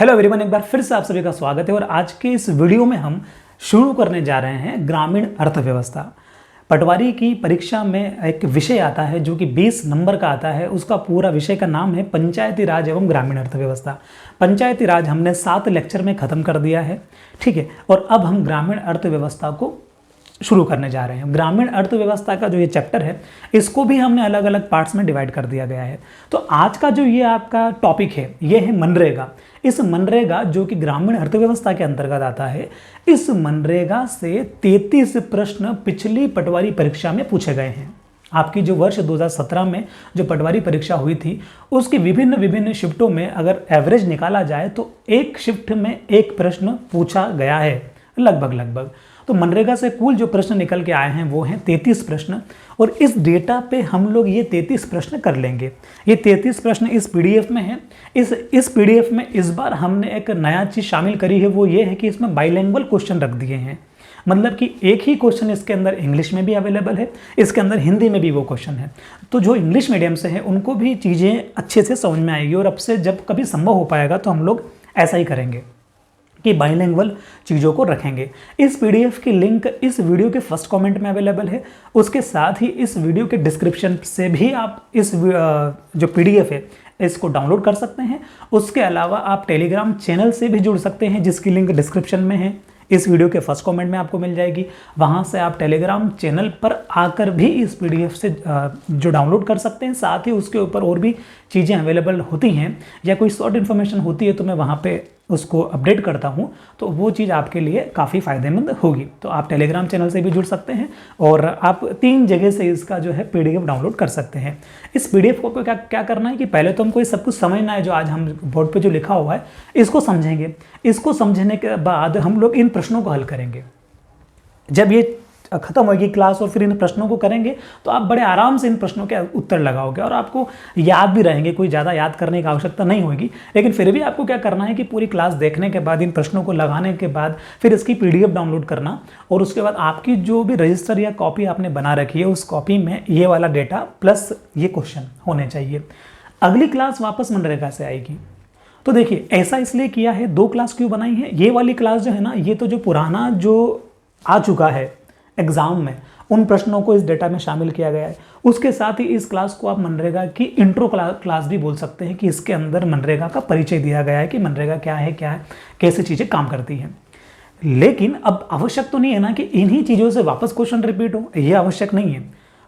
Hello everyone, एक बार फिर से आप सभी का स्वागत है। और आज के इस वीडियो में हम शुरू करने जा रहे हैं ग्रामीण अर्थव्यवस्था। पटवारी की परीक्षा में एक विषय आता है जो कि 20 नंबर का आता है। उसका पूरा विषय का नाम है पंचायती राज एवं ग्रामीण अर्थव्यवस्था। पंचायती राज हमने 7 लेक्चर में ख़त्म कर दिया है, ठीक है। और अब हम ग्रामीण अर्थव्यवस्था को शुरू करने जा रहे हैं। ग्रामीण अर्थव्यवस्था का जो ये चैप्टर है, इसको भी हमने अलग अलग पार्ट्स में डिवाइड कर दिया गया है। तो आज का जो ये आपका टॉपिक है, ये है मनरेगा। इस मनरेगा जो कि ग्रामीण अर्थव्यवस्था के अंतर्गत आता है, इस मनरेगा से 33 प्रश्न पिछली पटवारी परीक्षा में पूछे गए हैं। आपकी जो वर्ष 2017 में जो पटवारी परीक्षा हुई थी, उसकी विभिन्न विभिन्न शिफ्टों में अगर एवरेज निकाला जाए तो एक शिफ्ट में एक प्रश्न पूछा गया है लगभग। तो मनरेगा से कुल जो प्रश्न निकल के आए हैं वो हैं 33 प्रश्न। और इस डेटा पे हम लोग ये 33 प्रश्न कर लेंगे। ये 33 प्रश्न इस पीडीएफ में है। इस पीडीएफ में इस बार हमने एक नया चीज़ शामिल करी है, वो ये है कि इसमें बाइलिंगुअल क्वेश्चन रख दिए हैं। मतलब कि एक ही क्वेश्चन इसके अंदर इंग्लिश में भी अवेलेबल है, इसके अंदर हिंदी में भी वो क्वेश्चन है। तो जो इंग्लिश मीडियम से है उनको भी चीज़ें अच्छे से समझ में आएगी। और अब से जब कभी संभव हो पाएगा तो हम लोग ऐसा ही करेंगे कि बाइलिंगुअल चीज़ों को रखेंगे। इस पीडीएफ की लिंक इस वीडियो के फर्स्ट कमेंट में अवेलेबल है। उसके साथ ही इस वीडियो के डिस्क्रिप्शन से भी आप इस जो पीडीएफ है इसको डाउनलोड कर सकते हैं। उसके अलावा आप टेलीग्राम चैनल से भी जुड़ सकते हैं, जिसकी लिंक डिस्क्रिप्शन में है। इस वीडियो के फर्स्ट कमेंट में आपको मिल जाएगी। वहाँ से आप टेलीग्राम चैनल पर आकर भी इस पीडीएफ से जो डाउनलोड कर सकते हैं। साथ ही उसके ऊपर और भी चीज़ें अवेलेबल होती हैं, या कोई शॉर्ट इन्फॉर्मेशन होती है तो मैं वहाँ पे उसको अपडेट करता हूँ, तो वो चीज़ आपके लिए काफ़ी फ़ायदेमंद होगी। तो आप टेलीग्राम चैनल से भी जुड़ सकते हैं और आप 3 जगह से इसका जो है पीडीएफ डाउनलोड कर सकते हैं। इस पीडीएफ को क्या करना है कि पहले तो हमको ये सब कुछ समझना है, जो आज हम बोर्ड पे जो लिखा हुआ है इसको समझेंगे। इसको समझने के बाद हम लोग इन प्रश्नों को हल करेंगे। जब ये खत्म होगी क्लास और फिर इन प्रश्नों को करेंगे तो आप बड़े आराम से इन प्रश्नों के उत्तर लगाओगे और आपको याद भी रहेंगे। कोई ज़्यादा याद करने की आवश्यकता नहीं होगी, लेकिन फिर भी आपको क्या करना है कि पूरी क्लास देखने के बाद, इन प्रश्नों को लगाने के बाद फिर इसकी पीडीएफ डाउनलोड करना। और उसके बाद आपकी जो भी रजिस्टर या कॉपी आपने बना रखी है, उस कॉपी में ये वाला डेटा प्लस ये क्वेश्चन होने चाहिए। अगली क्लास वापस मनरेगा से आएगी। तो देखिए, ऐसा इसलिए किया है, 2 क्लास क्यों बनाई है। ये वाली क्लास जो है ना, ये तो जो पुराना जो आ चुका है एग्जाम में, उन प्रश्नों को इस डेटा में शामिल किया गया है। उसके साथ ही इस क्लास को आप मनरेगा की इंट्रो क्लास भी बोल सकते हैं, कि इसके अंदर मनरेगा का परिचय दिया गया है कि मनरेगा क्या है, कैसे चीज़ें काम करती हैं। लेकिन अब आवश्यक तो नहीं है ना कि इन्हीं चीज़ों से वापस क्वेश्चन रिपीट हो, ये आवश्यक नहीं है।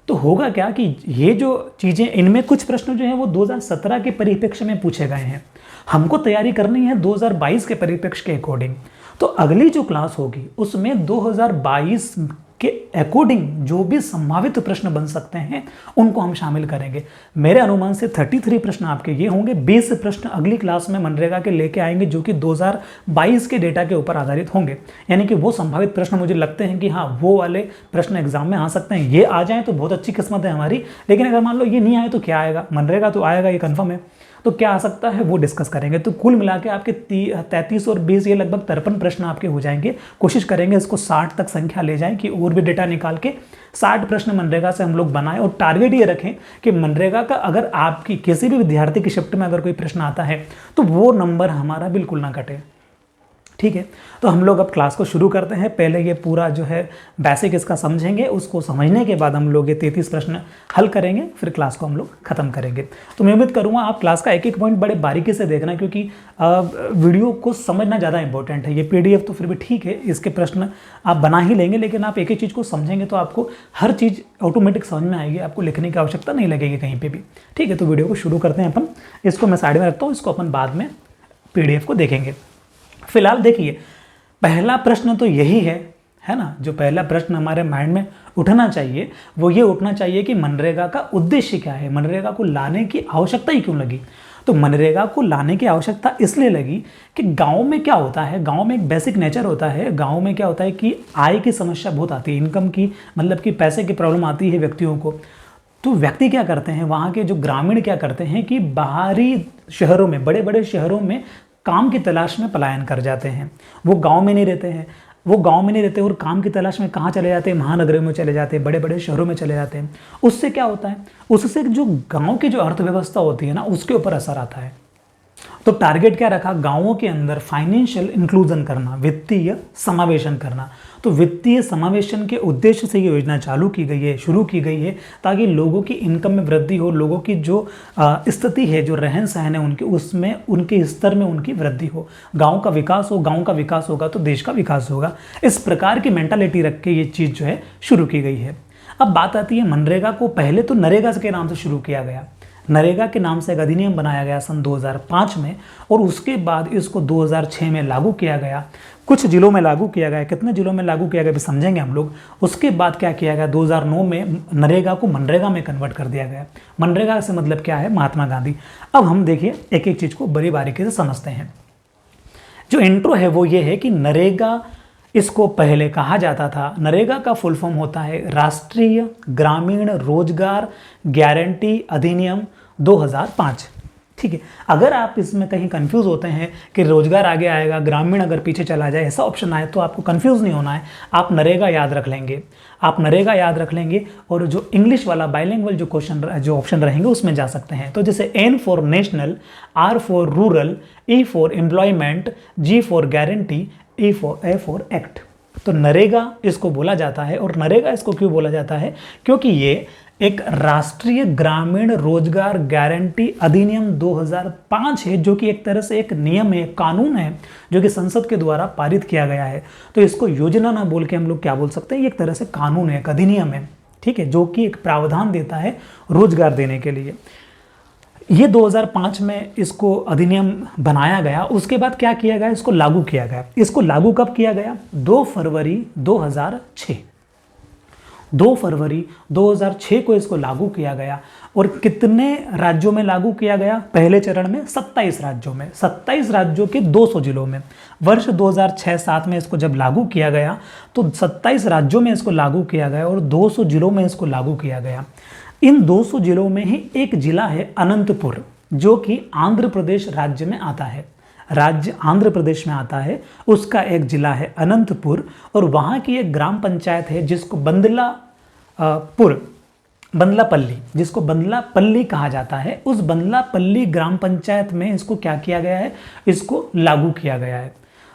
तो होगा क्या कि ये जो चीज़ें, इनमें कुछ प्रश्न जो हैं वो 2017 के परिप्रेक्ष्य में पूछे गए हैं। हमको तैयारी करनी है 2022 के परिप्रेक्ष्य के अकॉर्डिंग। तो अगली जो क्लास होगी उसमें 2022 के अकॉर्डिंग जो भी संभावित प्रश्न बन सकते हैं उनको हम शामिल करेंगे। मेरे अनुमान से 33 प्रश्न आपके ये होंगे। 20 प्रश्न अगली क्लास में मनरेगा के लेके आएंगे, जो कि 2022 के डेटा के ऊपर आधारित होंगे। यानी कि वो संभावित प्रश्न मुझे लगते हैं कि हाँ, वो वाले प्रश्न एग्जाम में आ सकते हैं। ये आ जाएं तो बहुत अच्छी किस्मत है हमारी, लेकिन अगर मान लो ये नहीं आए तो क्या आएगा। मनरेगा तो आएगा, ये कन्फर्म है। तो क्या आ सकता है वो डिस्कस करेंगे। तो कुल मिला के आपके 33 और 20 ये लगभग 53 प्रश्न आपके हो जाएंगे। कोशिश करेंगे इसको 60 तक संख्या ले जाएं, कि और भी डेटा निकाल के 60 प्रश्न मनरेगा से हम लोग बनाएं। और टारगेट ये रखें कि मनरेगा का अगर आपकी किसी भी विद्यार्थी की शिफ्ट में अगर कोई प्रश्न आता है तो वो नंबर हमारा बिल्कुल ना कटे, ठीक है। तो हम लोग अब क्लास को शुरू करते हैं। पहले ये पूरा जो है बेसिक इसका समझेंगे, उसको समझने के बाद हम लोग ये 33 प्रश्न हल करेंगे, फिर क्लास को हम लोग खत्म करेंगे। तो मैं उम्मीद करूँगा आप क्लास का एक एक पॉइंट बड़े बारीकी से देखना, क्योंकि वीडियो को समझना ज़्यादा इंपॉर्टेंट है। ये पीडीएफ तो फिर भी ठीक है, इसके प्रश्न आप बना ही लेंगे, लेकिन आप एक एक चीज़ को समझेंगे तो आपको हर चीज़ ऑटोमेटिक समझ में आएगी। आपको लिखने की आवश्यकता नहीं लगेगी कहीं पर भी, ठीक है। तो वीडियो को शुरू करते हैं अपन। इसको मैं साइड में रखता हूँ, इसको अपन बाद में पीडीएफ को देखेंगे। फिलहाल देखिए, पहला प्रश्न तो यही है ना। जो पहला प्रश्न हमारे माइंड में उठना चाहिए वो ये उठना चाहिए कि मनरेगा का उद्देश्य क्या है, मनरेगा को लाने की आवश्यकता ही क्यों लगी। तो मनरेगा को लाने की आवश्यकता इसलिए लगी कि गांव में क्या होता है, गांव में एक बेसिक नेचर होता है। गांव में क्या होता है कि आय की समस्या बहुत आती है, इनकम की, मतलब कि पैसे की प्रॉब्लम आती है व्यक्तियों को। तो व्यक्ति क्या करते हैं, वहाँ के जो ग्रामीण क्या करते हैं कि बाहरी शहरों में, बड़े बड़े शहरों में काम की तलाश में पलायन कर जाते हैं। वो गांव में नहीं रहते हैं, वो गांव में नहीं रहते और काम की तलाश में कहाँ चले जाते हैं, महानगरों में चले जाते हैं, बड़े बड़े शहरों में चले जाते हैं। उससे क्या होता है, उससे जो गांव की जो अर्थव्यवस्था होती है ना, उसके ऊपर असर आता है। तो टारगेट क्या रखा, गांवों के अंदर फाइनेंशियल इंक्लूजन करना, वित्तीय समावेशन करना। तो वित्तीय समावेशन के उद्देश्य से ये योजना चालू की गई है, शुरू की गई है, ताकि लोगों की इनकम में वृद्धि हो, लोगों की जो स्थिति है, जो रहन सहन है उनके, उसमें उनके स्तर में उनकी वृद्धि हो, गाँव का विकास हो। गाँव का विकास होगा तो देश का विकास होगा। इस प्रकार की मेंटालिटी रख के ये चीज़ जो है शुरू की गई है। अब बात आती है मनरेगा को। पहले तो नरेगा के नाम से शुरू किया गया, नरेगा के नाम से एक अधिनियम बनाया गया सन 2005 में, और उसके बाद इसको 2006 में लागू किया गया। कुछ जिलों में लागू किया गया, कितने जिलों में लागू किया गया भी समझेंगे हम लोग। उसके बाद क्या किया गया, 2009 में नरेगा को मनरेगा में कन्वर्ट कर दिया गया। मनरेगा से मतलब क्या है, महात्मा गांधी। अब हम देखिए एक एक चीज़ को बड़ी बारीकी से समझते हैं। जो इंट्रो है वो ये है कि नरेगा, इसको पहले कहा जाता था, नरेगा का फुल फॉर्म होता है राष्ट्रीय ग्रामीण रोजगार गारंटी अधिनियम 2005। ठीक है, अगर आप इसमें कहीं कंफ्यूज होते हैं कि रोजगार आगे आएगा, ग्रामीण अगर पीछे चला जाए, ऐसा ऑप्शन आए, तो आपको कंफ्यूज नहीं होना है। आप नरेगा याद रख लेंगे, आप नरेगा याद रख लेंगे, और जो इंग्लिश वाला बाइलिंगुअल जो ऑप्शन रहेंगे उसमें जा सकते हैं। तो जैसे N for national, R for rural, E for employment, G for guarantee, A for act. तो नरेगा इसको बोला जाता है। और नरेगा इसको क्यों बोला जाता है, क्योंकि ये एक राष्ट्रीय ग्रामीण रोजगार गारंटी अधिनियम 2005 है, जो कि एक तरह से एक नियम है, कानून है, जो कि संसद के द्वारा पारित किया गया है। तो इसको योजना ना बोल के हम लोग क्या बोल सकते हैं, ये एक तरह से कानून है, एक अधिनियम है। ठीक है, जो कि एक प्रावधान देता है रोजगार देने के लिए। ये 2005 में इसको अधिनियम बनाया गया। उसके बाद क्या किया गया, इसको लागू किया गया। इसको लागू कब किया गया, 2 फरवरी 2006। 2 फरवरी 2006 को इसको लागू किया गया। और कितने राज्यों में लागू किया गया, पहले चरण में 27 राज्यों में, 27 राज्यों के 200 जिलों में। वर्ष 2006-07 में इसको जब लागू किया गया तो 27 राज्यों में इसको लागू किया गया और 200 जिलों में इसको लागू किया गया। इन 200 जिलों में ही एक जिला है अनंतपुर, जो कि आंध्र प्रदेश राज्य में आता है। राज्य आंध्र प्रदेश में आता है, उसका एक जिला है अनंतपुर। और वहाँ की एक ग्राम पंचायत है जिसको बंदलापल्ली, जिसको बंदलापल्ली कहा जाता है। उस बंदलापल्ली ग्राम पंचायत में इसको क्या किया गया है, इसको लागू किया गया है।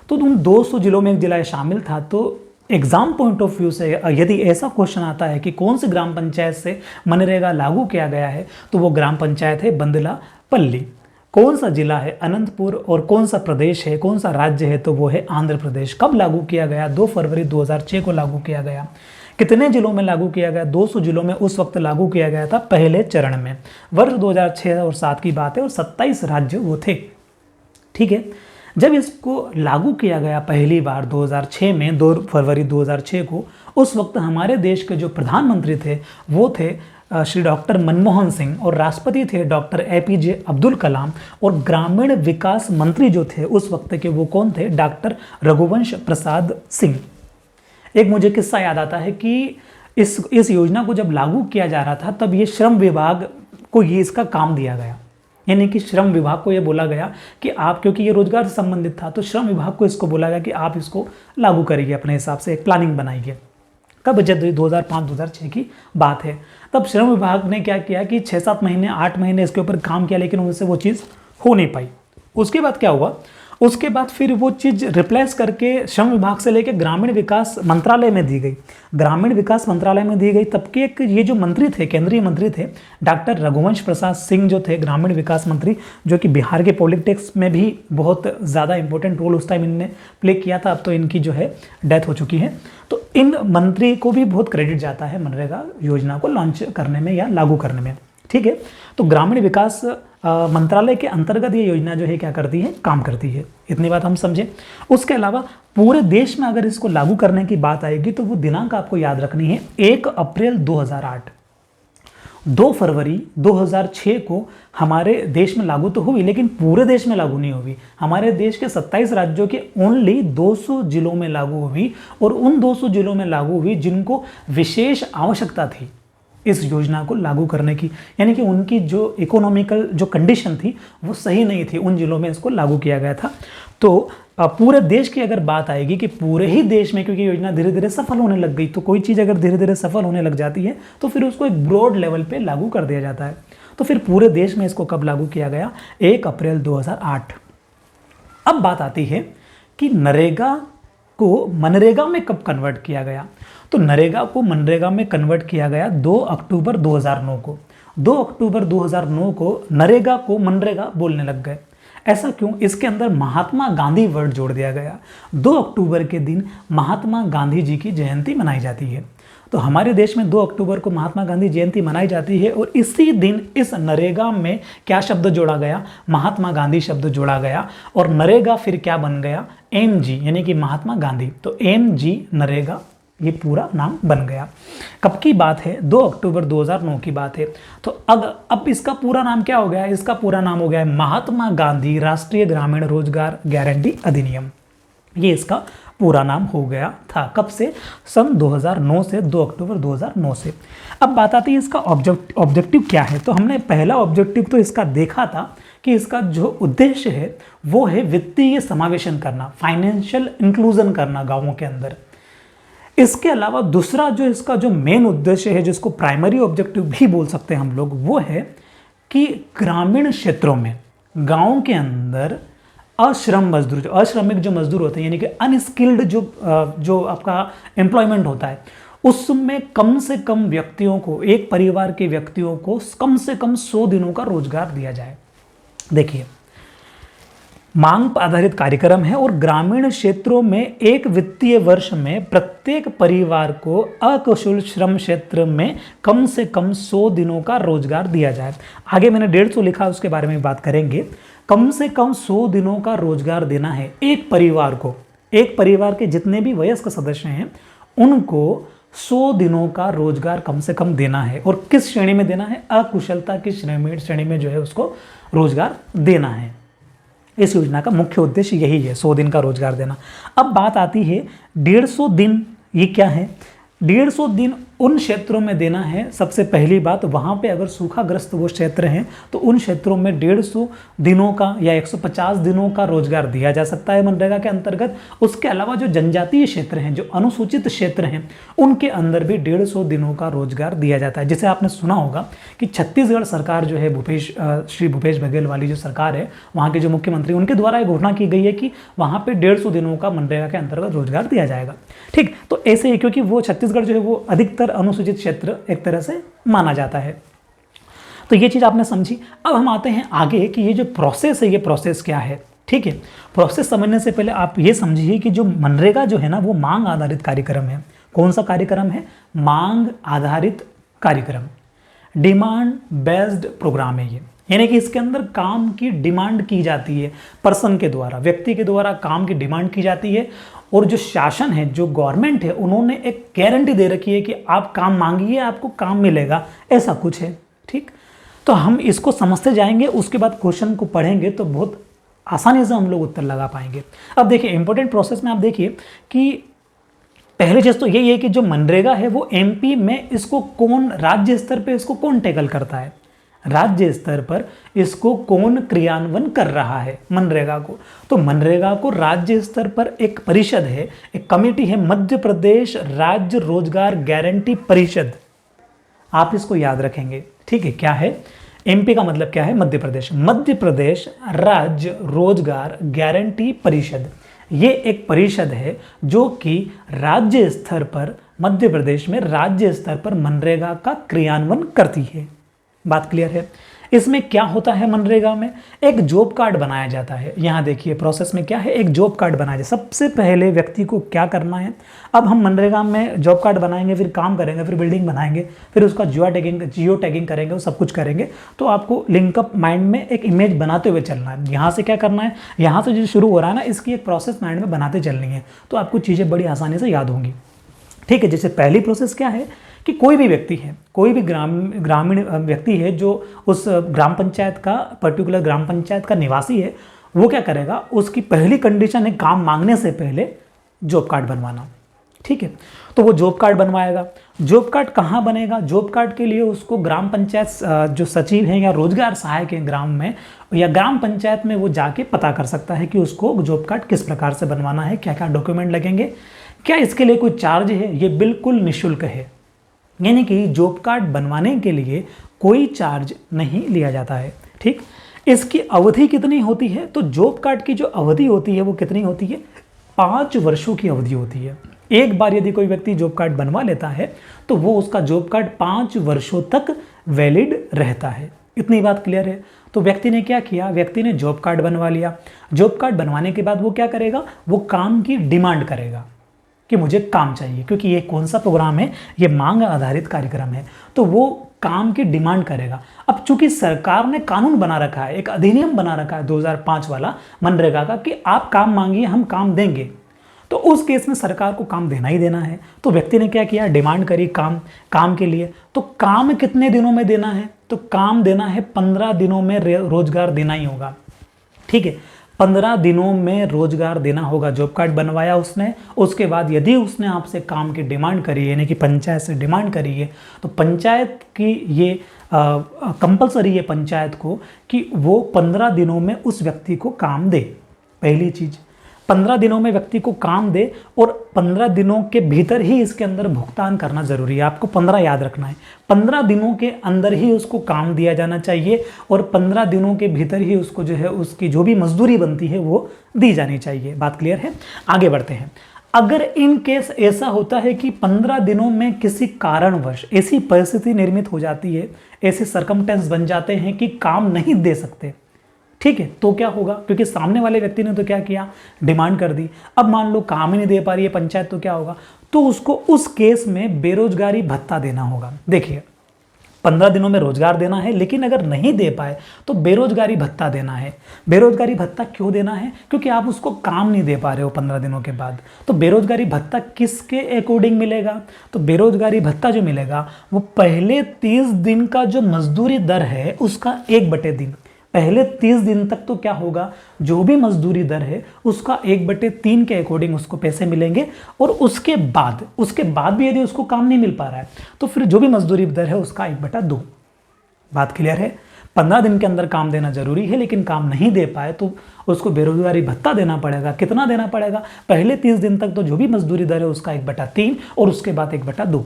तो उन 200 जिलों में एक जिला शामिल था। तो एग्जाम पॉइंट ऑफ व्यू से यदि ऐसा क्वेश्चन आता है कि कौन सी ग्राम पंचायत से मनरेगा लागू किया गया है, तो वो ग्राम पंचायत है बंदलापल्ली। कौन सा जिला है, अनंतपुर, और कौन सा प्रदेश है, कौन सा राज्य है, तो वो है आंध्र प्रदेश। कब लागू किया गया, 2 फरवरी 2006 को लागू किया गया। कितने जिलों में लागू किया गया, 200 जिलों में उस वक्त लागू किया गया था पहले चरण में। वर्ष 2006 और 7 की बात है, और 27 राज्य वो थे। ठीक है, जब इसको लागू किया गया पहली बार 2006 में, 2 फरवरी 2006 को, उस वक्त हमारे देश के जो प्रधानमंत्री थे वो थे श्री डॉक्टर मनमोहन सिंह, और राष्ट्रपति थे डॉक्टर APJ अब्दुल कलाम, और ग्रामीण विकास मंत्री जो थे उस वक्त के वो कौन थे, डॉक्टर रघुवंश प्रसाद सिंह। एक मुझे किस्सा याद आता है कि इस योजना को जब लागू किया जा रहा था तब ये श्रम विभाग को ये इसका काम दिया गया। यानी कि श्रम विभाग को ये बोला गया कि आप, क्योंकि ये रोजगार से संबंधित था, तो श्रम विभाग को इसको बोला गया कि आप इसको लागू करिए, अपने हिसाब से एक प्लानिंग बनाइए। कब, जब 2005-2006 की बात है। तब श्रम विभाग ने क्या किया कि 6-7 महीने 8 महीने इसके ऊपर काम किया, लेकिन उनसे वो चीज़ हो नहीं पाई। उसके बाद क्या हुआ, उसके बाद फिर वो चीज़ रिप्लेस करके श्रम विभाग से लेके ग्रामीण विकास मंत्रालय में दी गई। ग्रामीण विकास मंत्रालय में दी गई। तब के एक ये जो मंत्री थे, केंद्रीय मंत्री थे डॉक्टर रघुवंश प्रसाद सिंह, जो थे ग्रामीण विकास मंत्री, जो कि बिहार के पॉलिटिक्स में भी बहुत ज़्यादा इंपॉर्टेंट रोल उस टाइम इनने प्ले किया था। अब तो इनकी जो है डेथ हो चुकी है। तो इन मंत्री को भी बहुत क्रेडिट जाता है मनरेगा योजना को लॉन्च करने में या लागू करने में। ठीक है, तो ग्रामीण विकास मंत्रालय के अंतर्गत ये योजना जो है क्या करती है, काम करती है। इतनी बात हम समझें। उसके अलावा पूरे देश में अगर इसको लागू करने की बात आएगी तो वो दिनांक आपको याद रखनी है, 1 अप्रैल 2008। 2 फरवरी 2006 को हमारे देश में लागू तो हुई, लेकिन पूरे देश में लागू नहीं हुई। हमारे देश के 27 राज्यों के ओनली 200 जिलों में लागू हुई, और उन 200 जिलों में लागू हुई जिनको विशेष आवश्यकता थी इस योजना को लागू करने की। यानी कि उनकी जो इकोनॉमिकल जो कंडीशन थी वो सही नहीं थी, उन जिलों में इसको लागू किया गया था। तो पूरे देश की अगर बात आएगी कि पूरे ही देश में, क्योंकि योजना धीरे धीरे सफल होने लग गई, तो कोई चीज़ अगर धीरे धीरे सफल होने लग जाती है तो फिर उसको एक ब्रॉड लेवल पे लागू कर दिया जाता है। तो फिर पूरे देश में इसको कब लागू किया गया? 1 अप्रैल 2008। अब बात आती है कि नरेगा को मनरेगा में कब कन्वर्ट किया गया? तो नरेगा को मनरेगा में कन्वर्ट किया गया 2 अक्टूबर 2009 को। 2 अक्टूबर 2009 को नरेगा को मनरेगा बोलने लग गए। ऐसा क्यों? इसके अंदर महात्मा गांधी वर्ड जोड़ दिया गया। 2 अक्टूबर के दिन महात्मा गांधी जी की जयंती मनाई जाती है। तो हमारे देश में 2 अक्टूबर को महात्मा गांधी जयंती मनाई जाती है और इसी दिन इस नरेगा में क्या शब्द जोड़ा गया? महात्मा गांधी शब्द जोड़ा गया और नरेगा फिर क्या बन गया? एमजी यानी कि महात्मा गांधी। तो एमजी नरेगा ये पूरा नाम बन गया। कब की बात है? 2 अक्टूबर 2009 की बात है। तो अब इसका पूरा नाम क्या हो गया? इसका पूरा नाम हो गया है महात्मा गांधी राष्ट्रीय ग्रामीण रोजगार गारंटी अधिनियम। ये इसका पूरा नाम हो गया था। कब से? सन 2009 से, 2 अक्टूबर 2009 से। अब बात आती है इसका ऑब्जेक्टिव क्या है। तो हमने पहला ऑब्जेक्टिव तो इसका देखा था कि इसका जो उद्देश्य है वो है वित्तीय समावेशन करना, फाइनेंशियल इंक्लूजन करना गाँवों के अंदर। इसके अलावा दूसरा जो इसका जो मेन उद्देश्य है, जिसको प्राइमरी ऑब्जेक्टिव भी बोल सकते हैं हम लोग, वो है कि ग्रामीण क्षेत्रों में, गांव के अंदर अश्रम मजदूर, जो अश्रमिक जो मजदूर होते हैं यानी कि अनस्किल्ड जो आपका एम्प्लॉयमेंट होता है, उसमें कम से कम व्यक्तियों को, एक परिवार के व्यक्तियों को कम से कम 100 दिनों का रोजगार दिया जाए। देखिए, मांग आधारित कार्यक्रम है और ग्रामीण क्षेत्रों में एक वित्तीय वर्ष में प्रत्येक परिवार को अकुशल श्रम क्षेत्र में कम से कम 100 दिनों का रोजगार दिया जाए। आगे मैंने 150 लिखा, उसके बारे में बात करेंगे। कम से कम 100 दिनों का रोजगार देना है एक परिवार को। एक परिवार के जितने भी वयस्क सदस्य हैं उनको 100 दिनों का रोजगार कम से कम देना है। और किस श्रेणी में देना है? अकुशलता की श्रेणी में जो है उसको रोजगार देना है। इस योजना का मुख्य उद्देश्य यही है, 100 दिन का रोजगार देना। अब बात आती है 150 दिन। ये क्या है? 150 दिन उन क्षेत्रों में देना है। सबसे पहली बात, वहाँ पे अगर सूखाग्रस्त वो क्षेत्र हैं तो उन क्षेत्रों में 150 दिनों का या 150 दिनों का रोजगार दिया जा सकता है मनरेगा के अंतर्गत। उसके अलावा जो जनजातीय क्षेत्र हैं, जो अनुसूचित क्षेत्र हैं, उनके अंदर भी 150 दिनों का रोजगार दिया जाता है। जैसे आपने सुना होगा कि छत्तीसगढ़ सरकार जो है, श्री भूपेश बघेल वाली जो सरकार है, वहाँ के जो मुख्यमंत्री, उनके द्वारा एक घोषणा की गई है कि वहाँ पर 150 दिनों का मनरेगा के अंतर्गत रोजगार दिया जाएगा। ठीक, तो ऐसे ही, क्योंकि वो छत्तीसगढ़ जो है वो अधिकतर अनुसूचित क्षेत्र एक तरह से माना जाता है। तो ये चीज आपने समझी। अब हम आते हैं आगे कि ये जो प्रोसेस है, ये प्रोसेस क्या है। ठीक है, प्रोसेस समझने से पहले आप ये समझिए कि जो मनरेगा जो है ना, वो मांग आधारित कार्यक्रम है। कौन सा कार्यक्रम है? मांग आधारित कार्यक्रम, डिमांड बेस्ड प्रोग्राम है ये। यानी कि इसके अंदर काम की डिमांड की जाती है, पर्सन के द्वारा, व्यक्ति के द्वारा काम की डिमांड की जाती है। और जो शासन है, जो गवर्नमेंट है, उन्होंने एक गारंटी दे रखी है कि आप काम मांगिए, आपको काम मिलेगा, ऐसा कुछ है। ठीक, तो हम इसको समझते जाएंगे, उसके बाद क्वेश्चन को पढ़ेंगे तो बहुत आसानी से हम लोग उत्तर लगा पाएंगे। अब देखिए, इंपॉर्टेंट प्रोसेस में आप देखिए कि पहले चीज तो यही है कि जो मनरेगा है वो एमपी में इसको कौन, राज्य स्तर पे इसको कौन टैकल करता है, राज्य स्तर पर इसको कौन क्रियान्वयन कर रहा है मनरेगा को। तो मनरेगा को राज्य स्तर पर एक परिषद है, एक कमेटी है, मध्य प्रदेश राज्य रोजगार गारंटी परिषद। आप इसको याद रखेंगे। ठीक है, क्या है? एमपी का मतलब क्या है? मध्य प्रदेश। मध्य प्रदेश राज्य रोजगार गारंटी परिषद, ये एक परिषद है जो कि राज्य स्तर पर, मध्य प्रदेश में राज्य स्तर पर मनरेगा का क्रियान्वयन करती है। बात क्लियर है? इसमें क्या होता है? मनरेगा में एक जॉब कार्ड बनाया जाता है। यहाँ देखिए प्रोसेस में क्या है, एक जॉब कार्ड बनाया जाए। सबसे पहले व्यक्ति को क्या करना है, अब हम मनरेगा में जॉब कार्ड बनाएंगे, फिर काम करेंगे, फिर बिल्डिंग बनाएंगे, फिर उसका जियो टैगिंग करेंगे, वो सब कुछ करेंगे। तो आपको लिंकअप माइंड में एक इमेज बनाते हुए चलना है। यहाँ से क्या करना है, यहाँ से जो शुरू हो रहा है ना, इसकी एक प्रोसेस माइंड में बनाते चलनी है, तो आपको चीज़ें बड़ी आसानी से याद होंगी। ठीक है, जैसे पहली प्रोसेस क्या है कि कोई भी व्यक्ति है, कोई भी ग्रामीण व्यक्ति है जो उस ग्राम पंचायत का, पर्टिकुलर ग्राम पंचायत का निवासी है, वो क्या करेगा, उसकी पहली कंडीशन है काम मांगने से पहले जॉब कार्ड बनवाना। ठीक है, तो वो जॉब कार्ड बनवाएगा। जॉब कार्ड कहाँ बनेगा? जॉब कार्ड के लिए उसको ग्राम पंचायत जो सचिव हैं या रोजगार सहायक हैं ग्राम में, या ग्राम पंचायत में वो जाके पता कर सकता है कि उसको जॉब कार्ड किस प्रकार से बनवाना है, क्या क्या डॉक्यूमेंट लगेंगे, क्या इसके लिए कोई चार्ज है। ये बिल्कुल निःशुल्क है, यानी कि जॉब कार्ड बनवाने के लिए कोई चार्ज नहीं लिया जाता है। ठीक, इसकी अवधि कितनी होती है? तो जॉब कार्ड की जो अवधि होती है वो कितनी होती है? 5 वर्षों की अवधि होती है। एक बार यदि कोई व्यक्ति जॉब कार्ड बनवा लेता है तो वो उसका जॉब कार्ड 5 वर्षों तक वैलिड रहता है। इतनी बात क्लियर है। तो व्यक्ति ने क्या किया? व्यक्ति ने जॉब कार्ड बनवा लिया। जॉब कार्ड बनवाने के बाद वो क्या करेगा? वो काम की डिमांड करेगा कि मुझे काम चाहिए, क्योंकि ये कौन सा प्रोग्राम है? ये मांग आधारित कार्यक्रम है, तो वो काम की डिमांड करेगा। अब चूंकि सरकार ने कानून बना रखा है, एक अधिनियम बना रखा है 2005 वाला मनरेगा का, कि आप काम मांगिए हम काम देंगे, तो उस केस में सरकार को काम देना ही देना है। तो व्यक्ति ने क्या किया? डिमांड करी काम के लिए। तो काम कितने दिनों में देना है? तो काम देना है 15 दिनों में रोजगार देना ही होगा। ठीक है, 15 दिनों में रोजगार देना होगा। जॉब कार्ड बनवाया उसने, उसके बाद यदि उसने आपसे काम की डिमांड करी है, यानी कि पंचायत से डिमांड करी है, तो पंचायत की ये कंपलसरी है पंचायत को कि वो 15 दिनों में उस व्यक्ति को काम दे। पहली चीज, 15 दिनों में व्यक्ति को काम दे, और 15 दिनों के भीतर ही इसके अंदर भुगतान करना जरूरी है। आपको 15 याद रखना है, 15 दिनों के अंदर ही उसको काम दिया जाना चाहिए, और 15 दिनों के भीतर ही उसको जो है उसकी जो भी मजदूरी बनती है वो दी जानी चाहिए। बात क्लियर है? आगे बढ़ते हैं। अगर इन केस ऐसा होता है कि 15 दिनों में किसी कारणवश ऐसी परिस्थिति निर्मित हो जाती है, ऐसे सर्कमटेंस बन जाते हैं कि काम नहीं दे सकते, ठीक है, तो क्या होगा? क्योंकि सामने वाले व्यक्ति ने तो क्या किया? डिमांड कर दी। अब मान लो काम ही नहीं दे पा रही है पंचायत, तो क्या होगा? तो उसको उस केस में बेरोजगारी भत्ता देना होगा। देखिए, 15 दिनों में रोजगार देना है, लेकिन अगर नहीं दे पाए तो बेरोजगारी भत्ता देना है। बेरोजगारी भत्ता क्यों देना है? क्योंकि आप उसको काम नहीं दे पा रहे हो 15 दिनों के बाद। तो बेरोजगारी भत्ता किसके अकॉर्डिंग मिलेगा? तो बेरोजगारी भत्ता जो मिलेगा वो पहले 30 दिन का जो मजदूरी दर है उसका 1/3। पहले 30 दिन तक तो क्या होगा? जो भी मजदूरी दर है उसका 1/3 के अकॉर्डिंग उसको पैसे मिलेंगे, और उसके बाद भी यदि उसको काम नहीं मिल पा रहा है तो फिर जो भी मजदूरी दर है उसका 1/2। बात क्लियर है? 15 दिन के अंदर काम देना जरूरी है, लेकिन काम नहीं दे पाए तो उसको बेरोजगारी भत्ता देना पड़ेगा। कितना देना पड़ेगा? पहले 30 दिन तक तो जो भी मजदूरी दर है उसका 1/3, और उसके बाद 1/2,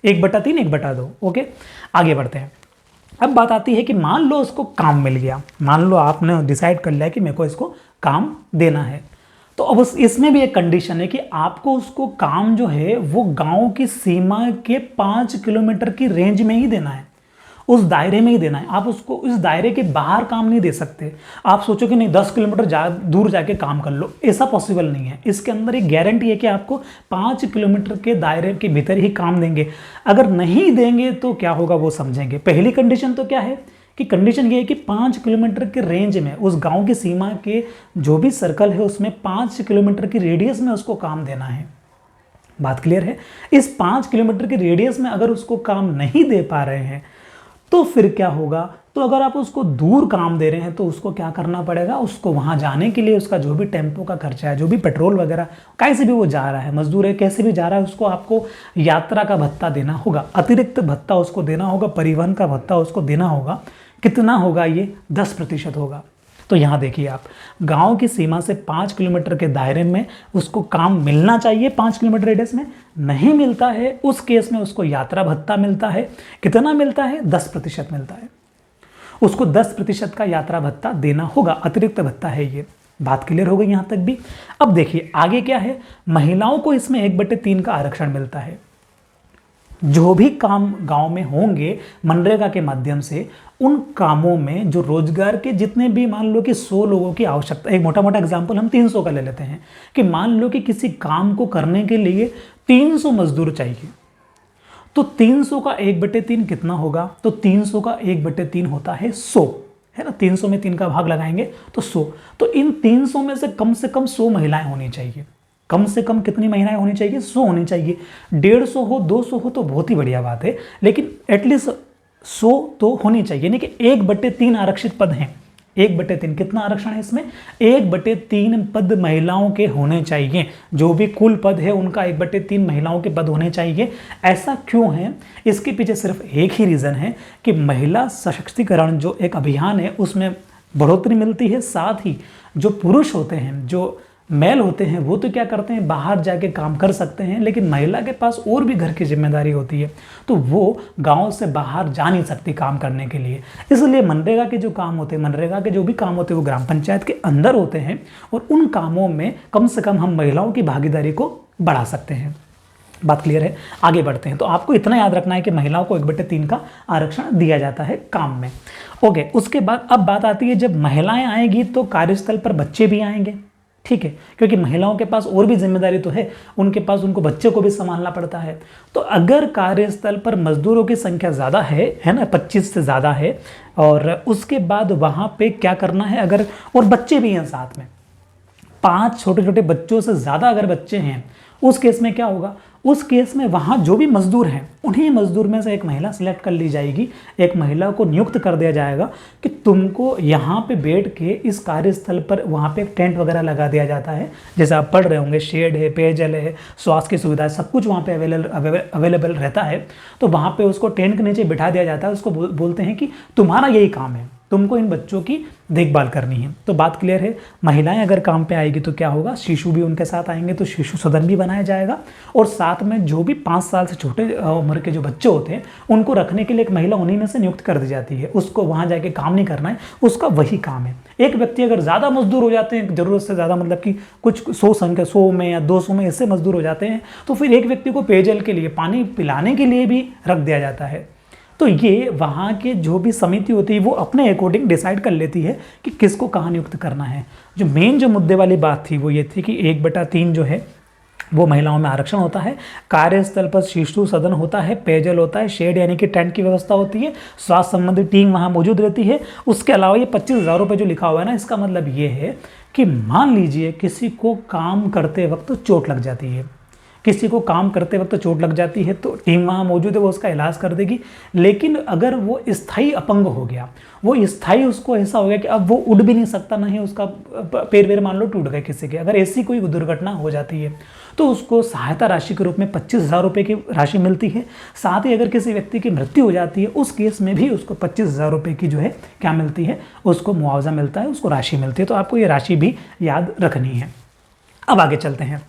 1/3, 1/2। ओके, आगे बढ़ते हैं। अब बात आती है कि मान लो उसको काम मिल गया, मान लो आपने डिसाइड कर लिया कि मेरे को इसको काम देना है, तो अब इसमें भी एक कंडीशन है कि आपको उसको काम जो है वो गांव की सीमा के 5 किलोमीटर की रेंज में ही देना है, उस दायरे में ही देना है। आप उसको उस दायरे के बाहर काम नहीं दे सकते। आप सोचो कि नहीं 10 किलोमीटर दूर जाके काम कर लो, ऐसा पॉसिबल नहीं है। इसके अंदर एक गारंटी है कि आपको 5 किलोमीटर के दायरे के भीतर ही काम देंगे। अगर नहीं देंगे तो क्या होगा वो समझेंगे। पहली कंडीशन तो क्या है कि कंडीशन ये है कि 5 किलोमीटर के रेंज में, उस गाँव की सीमा के जो भी सर्कल है उसमें 5 किलोमीटर की रेडियस में उसको काम देना है। बात क्लियर है? इस 5 किलोमीटर के रेडियस में अगर उसको काम नहीं दे पा रहे हैं तो फिर क्या होगा? तो अगर आप उसको दूर काम दे रहे हैं तो उसको क्या करना पड़ेगा? उसको वहां जाने के लिए उसका जो भी टेम्पो का खर्चा है, जो भी पेट्रोल वगैरह कैसे भी वो जा रहा है, मजदूर है कैसे भी जा रहा है, उसको आपको यात्रा का भत्ता देना होगा, अतिरिक्त भत्ता उसको देना होगा, परिवहन का भत्ता उसको देना होगा। कितना होगा? ये 10% होगा। तो यहाँ देखिए आप, गांव की सीमा से 5 किलोमीटर के दायरे में उसको काम मिलना चाहिए, 5 किलोमीटर रेडियस में नहीं मिलता है उस केस में उसको यात्रा भत्ता मिलता है। कितना मिलता है? 10% मिलता है। उसको 10% का यात्रा भत्ता देना होगा, अतिरिक्त भत्ता है ये। बात क्लियर हो गई यहाँ तक भी? अब देखिए आगे क्या है, महिलाओं को इसमें 1/3 का आरक्षण मिलता है। जो भी काम गांव में होंगे मनरेगा के माध्यम से, उन कामों में जो रोजगार के जितने भी, मान लो कि 100 लोगों की आवश्यकता, एक मोटा मोटा एग्जांपल हम 300 का ले लेते हैं, कि मान लो कि किसी काम को करने के लिए 300 मजदूर चाहिए, तो 300 का 1/3 कितना होगा? तो 300 का 1/3 होता है 100, है ना। 300 में 3 का भाग लगाएंगे तो 100। तो इन 300 में से कम 100 महिलाएं होनी चाहिए। कम से कम कितनी महिलाएं होनी चाहिए? 100 होनी चाहिए। 150 हो, 200 हो तो बहुत ही बढ़िया बात है, लेकिन एटलीस्ट 100 तो होनी चाहिए। यानी कि 1/3 आरक्षित पद हैं। 1/3 कितना आरक्षण है इसमें? 1/3 पद महिलाओं के होने चाहिए। जो भी कुल पद है उनका 1/3 महिलाओं के पद होने चाहिए। ऐसा क्यों है? इसके पीछे सिर्फ एक ही रीज़न है कि महिला सशक्तिकरण जो एक अभियान है उसमें बढ़ोतरी मिलती है, साथ ही जो पुरुष होते हैं, जो मेल होते हैं वो तो क्या करते हैं, बाहर जाके काम कर सकते हैं, लेकिन महिला के पास और भी घर की जिम्मेदारी होती है, तो वो गांव से बाहर जा नहीं सकती काम करने के लिए। इसलिए मनरेगा के जो काम होते हैं, मनरेगा के जो भी काम होते हैं वो ग्राम पंचायत के अंदर होते हैं, और उन कामों में कम से कम हम महिलाओं की भागीदारी को बढ़ा सकते हैं। बात क्लियर है? आगे बढ़ते हैं। तो आपको इतना याद रखना है कि महिलाओं को 1/3 का आरक्षण दिया जाता है काम में। ओके, उसके बाद अब बात आती है, जब महिलाएं आएंगी तो कार्यस्थल पर बच्चे भी आएंगे, ठीक है, क्योंकि महिलाओं के पास और भी जिम्मेदारी तो है, उनके पास उनको बच्चे को भी संभालना पड़ता है। तो अगर कार्यस्थल पर मजदूरों की संख्या ज़्यादा है ना, 25 से ज़्यादा है, और उसके बाद वहाँ पे क्या करना है, अगर और बच्चे भी हैं साथ में, 5 छोटे छोटे बच्चों से ज़्यादा अगर बच्चे हैं, उस केस में क्या होगा, उस केस में वहाँ जो भी मजदूर हैं उन्हीं मजदूर में से एक महिला सिलेक्ट कर ली जाएगी, एक महिला को नियुक्त कर दिया जाएगा कि तुमको यहाँ पे बैठ के इस कार्यस्थल पर, वहाँ पे टेंट वगैरह लगा दिया जाता है, जैसे आप पढ़ रहे होंगे, शेड है, पेयजल है, स्वास्थ्य की सुविधा है, सब कुछ वहाँ पे अवेलेबल रहता है। तो वहाँ पे उसको टेंट के नीचे बिठा दिया जाता है, उसको बोलते हैं कि तुम्हारा यही काम है, तुमको इन बच्चों की देखभाल करनी है। तो बात क्लियर है? महिलाएं अगर काम पे आएगी तो क्या होगा, शिशु भी उनके साथ आएंगे, तो शिशु सदन भी बनाया जाएगा, और साथ में जो भी 5 साल से छोटे उम्र के जो बच्चे होते हैं उनको रखने के लिए एक महिला उन्हीं में से नियुक्त कर दी जाती है। उसको वहाँ जाके काम नहीं करना है, उसका वही काम है। एक व्यक्ति अगर ज़्यादा मजदूर हो जाते हैं, ज़रूरत से ज़्यादा, मतलब कि कुछ 100 में या 200 में ऐसे मजदूर हो जाते हैं, तो फिर एक व्यक्ति को पेयजल के लिए, पानी पिलाने के लिए भी रख दिया जाता है। तो ये वहाँ के जो भी समिति होती है वो अपने अकॉर्डिंग डिसाइड कर लेती है कि किसको कहाँ नियुक्त करना है। जो मेन जो मुद्दे वाली बात थी वो ये थी कि 1/3 जो है वो महिलाओं में आरक्षण होता है, कार्यस्थल पर शिशु सदन होता है, पेयजल होता है, शेड यानी कि टेंट की व्यवस्था होती है, स्वास्थ्य संबंधी टीम वहाँ मौजूद रहती है। उसके अलावा ये 25,000 रुपये जो लिखा हुआ है ना, इसका मतलब ये है कि मान लीजिए किसी को काम करते वक्त चोट लग जाती है, किसी को काम करते वक्त चोट लग जाती है, तो टीम वहाँ मौजूद है, वो उसका इलाज कर देगी। लेकिन अगर वो स्थायी अपंग हो गया, वो स्थायी उसको ऐसा हो गया कि अब वो उड़ भी नहीं सकता, नहीं उसका पैर वेर मान लो टूट गए किसी के, अगर ऐसी कोई दुर्घटना हो जाती है तो उसको सहायता राशि के रूप में 25,000 रुपये की राशि मिलती है। साथ ही अगर किसी व्यक्ति की मृत्यु हो जाती है, उस केस में भी उसको 25,000 रुपये की जो है क्या मिलती है, उसको मुआवजा मिलता है, उसको राशि मिलती है। तो आपको ये राशि भी याद रखनी है। अब आगे चलते हैं।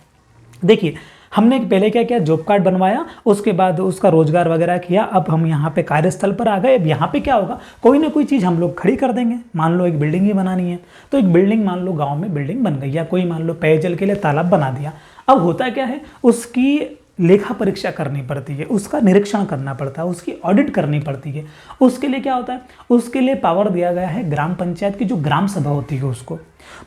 देखिए, हमने पहले क्या किया, जॉब कार्ड बनवाया, उसके बाद उसका रोजगार वगैरह किया। अब हम यहाँ पे कार्यस्थल पर आ गए। अब यहाँ पे क्या होगा, कोई ना कोई चीज़ हम लोग खड़ी कर देंगे। मान लो एक बिल्डिंग ही बनानी है, तो एक बिल्डिंग, मान लो गांव में बिल्डिंग बन गई, या कोई मान लो पेयजल के लिए तालाब बना दिया। अब होता क्या है, उसकी लेखा परीक्षा करनी पड़ती है, उसका निरीक्षण करना पड़ता है, उसकी ऑडिट करनी पड़ती है। उसके लिए क्या होता है, उसके लिए पावर दिया गया है ग्राम पंचायत की जो ग्राम सभा होती है उसको।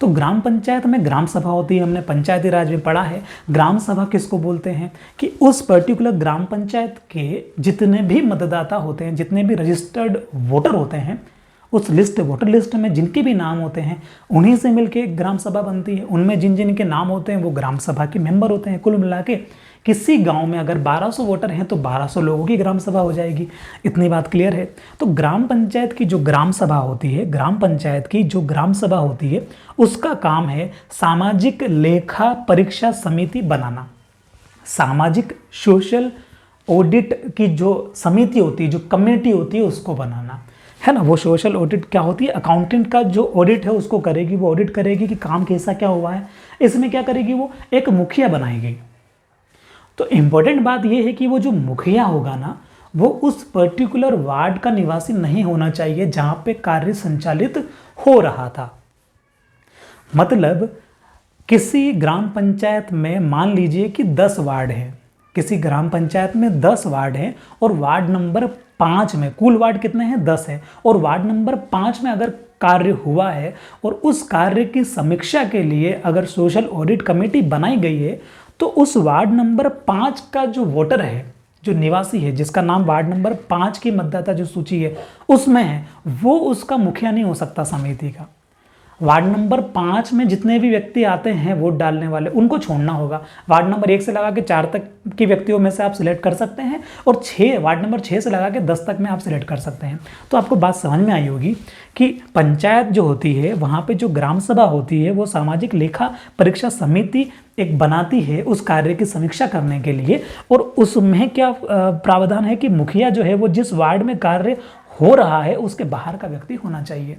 तो ग्राम पंचायत में ग्राम सभा होती है, हमने पंचायती राज में पढ़ा है। ग्राम सभा किसको बोलते हैं कि उस पर्टिकुलर ग्राम पंचायत के जितने भी मतदाता होते हैं, जितने भी रजिस्टर्ड वोटर होते हैं, उस लिस्ट, वोटर लिस्ट में जिनके भी नाम होते हैं, उन्हीं से मिलके ग्राम सभा बनती है। उनमें जिन जिन के नाम होते हैं वो ग्राम सभा के मेंबर होते हैं। कुल मिला के किसी गांव में अगर 1200 वोटर हैं तो 1200 लोगों की ग्राम सभा हो जाएगी। इतनी बात क्लियर है? तो ग्राम पंचायत की जो ग्राम सभा होती है, ग्राम पंचायत की जो ग्राम सभा होती है, उसका काम है सामाजिक लेखा परीक्षा समिति बनाना। सामाजिक सोशल ऑडिट की जो समिति होती है, जो कमेटी होती है, उसको बनाना है ना। वो सोशल ऑडिट क्या होती है, अकाउंटेंट का जो ऑडिट है उसको करेगी। वो ऑडिट करेगी कि काम कैसा क्या हुआ है। इसमें क्या करेगी, वो एक मुखिया बनाएगी। तो इम्पोर्टेंट बात यह है कि वो जो मुखिया होगा ना, वो उस पर्टिकुलर वार्ड का निवासी नहीं होना चाहिए जहां पे कार्य संचालित हो रहा था। मतलब किसी ग्राम पंचायत में मान लीजिए कि 10 वार्ड हैं, किसी ग्राम पंचायत में 10 वार्ड हैं, और वार्ड नंबर 5 में, कुल वार्ड कितने हैं, 10 है, और वार्ड नंबर 5 में अगर कार्य हुआ है और उस कार्य की समीक्षा के लिए अगर सोशल ऑडिट कमेटी बनाई गई है, तो उस वार्ड नंबर 5 का जो वोटर है, जो निवासी है, जिसका नाम वार्ड नंबर 5 की मतदाता जो सूची है उसमें है, वो उसका मुखिया नहीं हो सकता समिति का। वार्ड नंबर 5 में जितने भी व्यक्ति आते हैं वोट डालने वाले, उनको छोड़ना होगा। वार्ड नंबर 1 से लगा के 4 तक के व्यक्तियों में से आप सिलेक्ट कर सकते हैं, और वार्ड नंबर 6 से लगा के 10 तक में आप सिलेक्ट कर सकते हैं। तो आपको बात समझ में आई होगी कि पंचायत जो होती है, वहाँ पे जो ग्राम सभा होती है, वो सामाजिक लेखा परीक्षा समिति एक बनाती है उस कार्य की समीक्षा करने के लिए। और उसमें क्या प्रावधान है कि मुखिया जो है वो जिस वार्ड में कार्य हो रहा है उसके बाहर का व्यक्ति होना चाहिए।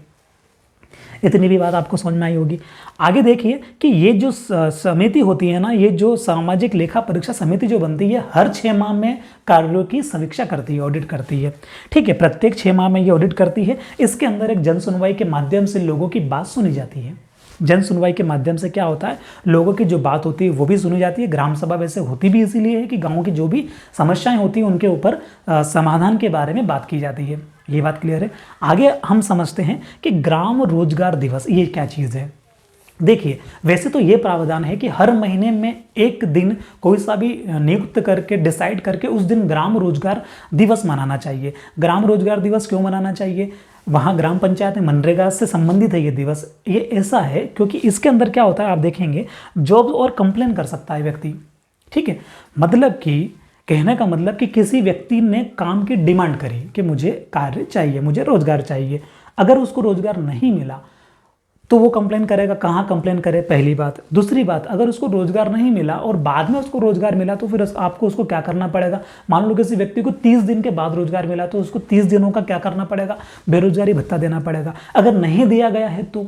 इतनी भी बात आपको समझ में आई होगी। आगे देखिए कि ये जो समिति होती है ना, ये जो सामाजिक लेखा परीक्षा समिति जो बनती है, हर 6 माह में कार्यों की समीक्षा करती है, ऑडिट करती है। ठीक है, प्रत्येक 6 माह में ये ऑडिट करती है। इसके अंदर एक जन सुनवाई के माध्यम से लोगों की बात सुनी जाती है। जन सुनवाई के माध्यम से क्या होता है, लोगों की जो बात होती है वो भी सुनी जाती है। ग्राम सभा वैसे होती भी इसीलिए है कि गाँव की जो भी समस्याएं होती हैं उनके ऊपर समाधान के बारे में बात की जाती है। ये बात क्लियर है। आगे हम समझते हैं कि ग्राम रोजगार दिवस ये क्या चीज़ है। देखिए, वैसे तो ये प्रावधान है कि हर महीने में एक दिन कोई सा भी नियुक्त करके डिसाइड करके उस दिन ग्राम रोजगार दिवस मनाना चाहिए। ग्राम रोजगार दिवस क्यों मनाना चाहिए, वहाँ ग्राम पंचायत में मनरेगा से संबंधित है ये दिवस। ये ऐसा है क्योंकि इसके अंदर क्या होता है, आप देखेंगे जॉब और कंप्लेन कर सकता है व्यक्ति। ठीक है, मतलब कि कहने का मतलब कि किसी व्यक्ति ने काम की डिमांड करी कि मुझे कार्य चाहिए, मुझे रोजगार चाहिए। अगर उसको रोजगार नहीं मिला तो वो कंप्लेन करेगा। कहाँ कंप्लेन करे, पहली बात। दूसरी बात, अगर उसको रोजगार नहीं मिला और बाद में उसको रोजगार मिला तो फिर आपको उसको क्या करना पड़ेगा। मान लो किसी व्यक्ति को 30 दिन के बाद रोजगार मिला तो उसको 30 दिनों का क्या करना पड़ेगा, बेरोजगारी भत्ता देना पड़ेगा। अगर नहीं दिया गया है तो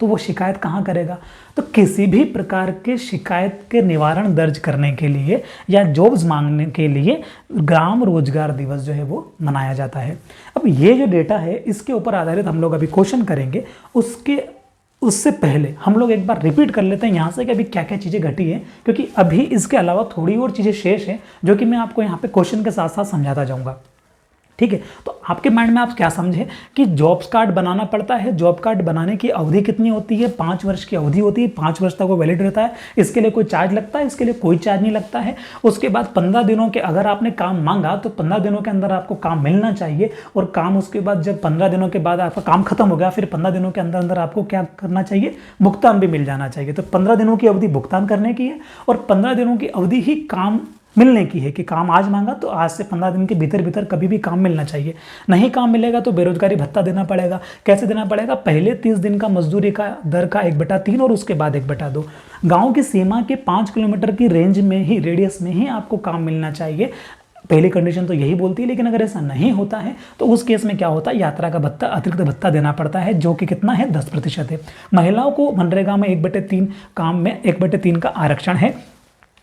वो शिकायत कहाँ करेगा। तो किसी भी प्रकार के शिकायत के निवारण दर्ज करने के लिए या जॉब्स मांगने के लिए ग्राम रोजगार दिवस जो है वो मनाया जाता है। अब ये जो डेटा है इसके ऊपर आधारित हम लोग अभी क्वेश्चन करेंगे। उससे पहले हम लोग एक बार रिपीट कर लेते हैं यहाँ से कि अभी क्या क्या चीज़ें घटी हैं, क्योंकि अभी इसके अलावा थोड़ी और चीज़ें शेष हैं जो कि मैं आपको यहाँ पे क्वेश्चन के साथ साथ समझाता जाऊँगा। ठीक है, तो आपके माइंड में आप क्या समझे कि जॉब्स कार्ड बनाना पड़ता है। जॉब कार्ड बनाने की अवधि कितनी होती है, 5 वर्ष की अवधि होती है। 5 वर्ष तक वो वैलिड रहता है। इसके लिए कोई चार्ज लगता है, इसके लिए कोई चार्ज नहीं लगता है। उसके बाद 15 दिनों के अगर आपने काम मांगा तो 15 दिनों के अंदर आपको काम मिलना चाहिए। और काम उसके बाद जब 15 दिनों के बाद आपका काम खत्म हो गया फिर 15 दिनों के अंदर अंदर आपको क्या करना चाहिए, भुगतान भी मिल जाना चाहिए। तो 15 दिनों की अवधि भुगतान करने की है और 15 दिनों की अवधि ही काम मिलने की है कि काम आज मांगा तो आज से 15 दिन के भीतर कभी भी काम मिलना चाहिए। नहीं काम मिलेगा तो बेरोजगारी भत्ता देना पड़ेगा। कैसे देना पड़ेगा, पहले 30 दिन का मजदूरी का दर का 1/3 और उसके बाद 1/2। गांव की सीमा के 5 किलोमीटर की रेंज में ही, रेडियस में ही आपको काम मिलना चाहिए। पहली कंडीशन तो यही बोलती है। लेकिन अगर ऐसा नहीं होता है तो उस केस में क्या होता है, यात्रा का भत्ता, अतिरिक्त भत्ता देना पड़ता है, जो कि कितना है, 10% है। महिलाओं को मनरेगा में 1/3 काम में 1/3 का आरक्षण है,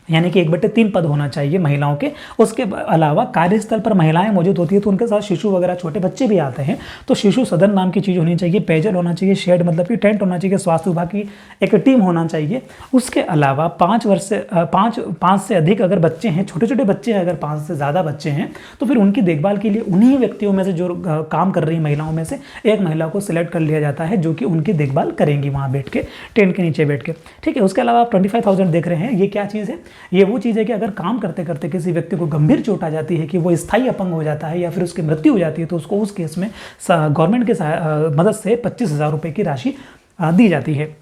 यानी कि 1/3 पद होना चाहिए महिलाओं के। उसके अलावा कार्यस्थल पर महिलाएं मौजूद होती है तो उनके साथ शिशु वगैरह छोटे बच्चे भी आते हैं। तो शिशु सदन नाम की चीज़ होनी चाहिए, पेयजल होना चाहिए, शेड मतलब कि टेंट होना चाहिए, स्वास्थ्य विभाग की एक टीम होना चाहिए। उसके अलावा 5 से अधिक अगर बच्चे हैं, छोटे छोटे बच्चे हैं, अगर 5 से ज़्यादा बच्चे हैं तो फिर उनकी देखभाल के लिए उन्हीं व्यक्तियों में से, जो काम कर रही महिलाओं में से एक महिला को सिलेक्ट कर लिया जाता है जो कि उनकी देखभाल करेंगी वहाँ बैठ के, टेंट के नीचे बैठ के। ठीक है, उसके अलावा आप 25,000 देख रहे हैं, ये क्या चीज़ है, ये वो चीज़ है कि अगर काम करते करते किसी व्यक्ति को गंभीर चोट आ जाती है कि वो स्थायी अपंग हो जाता है या फिर उसकी मृत्यु हो जाती है तो उसको उस केस में गवर्नमेंट के मदद से 25,000 रुपये की राशि दी जाती है।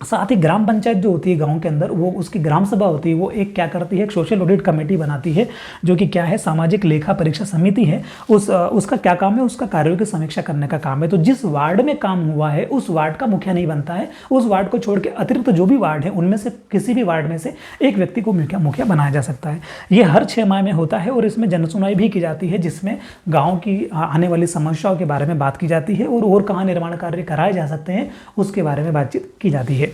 साथ ही ग्राम पंचायत जो होती है गांव के अंदर, वो उसकी ग्राम सभा होती है, वो एक क्या करती है, एक सोशल ऑडिट कमेटी बनाती है जो कि क्या है, सामाजिक लेखा परीक्षा समिति है। उसका क्या काम है, उसका कार्यों की समीक्षा करने का काम है। तो जिस वार्ड में काम हुआ है उस वार्ड का मुखिया नहीं बनता है, उस वार्ड को छोड़ के अतिरिक्त जो भी वार्ड है उनमें से किसी भी वार्ड में से एक व्यक्ति को मुखिया बनाया जा सकता है। ये हर 6 माह में होता है और इसमें जनसुनवाई भी की जाती है जिसमें गाँव की आने वाली समस्याओं के बारे में बात की जाती है और कहाँ निर्माण कार्य कराए जा सकते हैं उसके बारे में बातचीत की जाती है।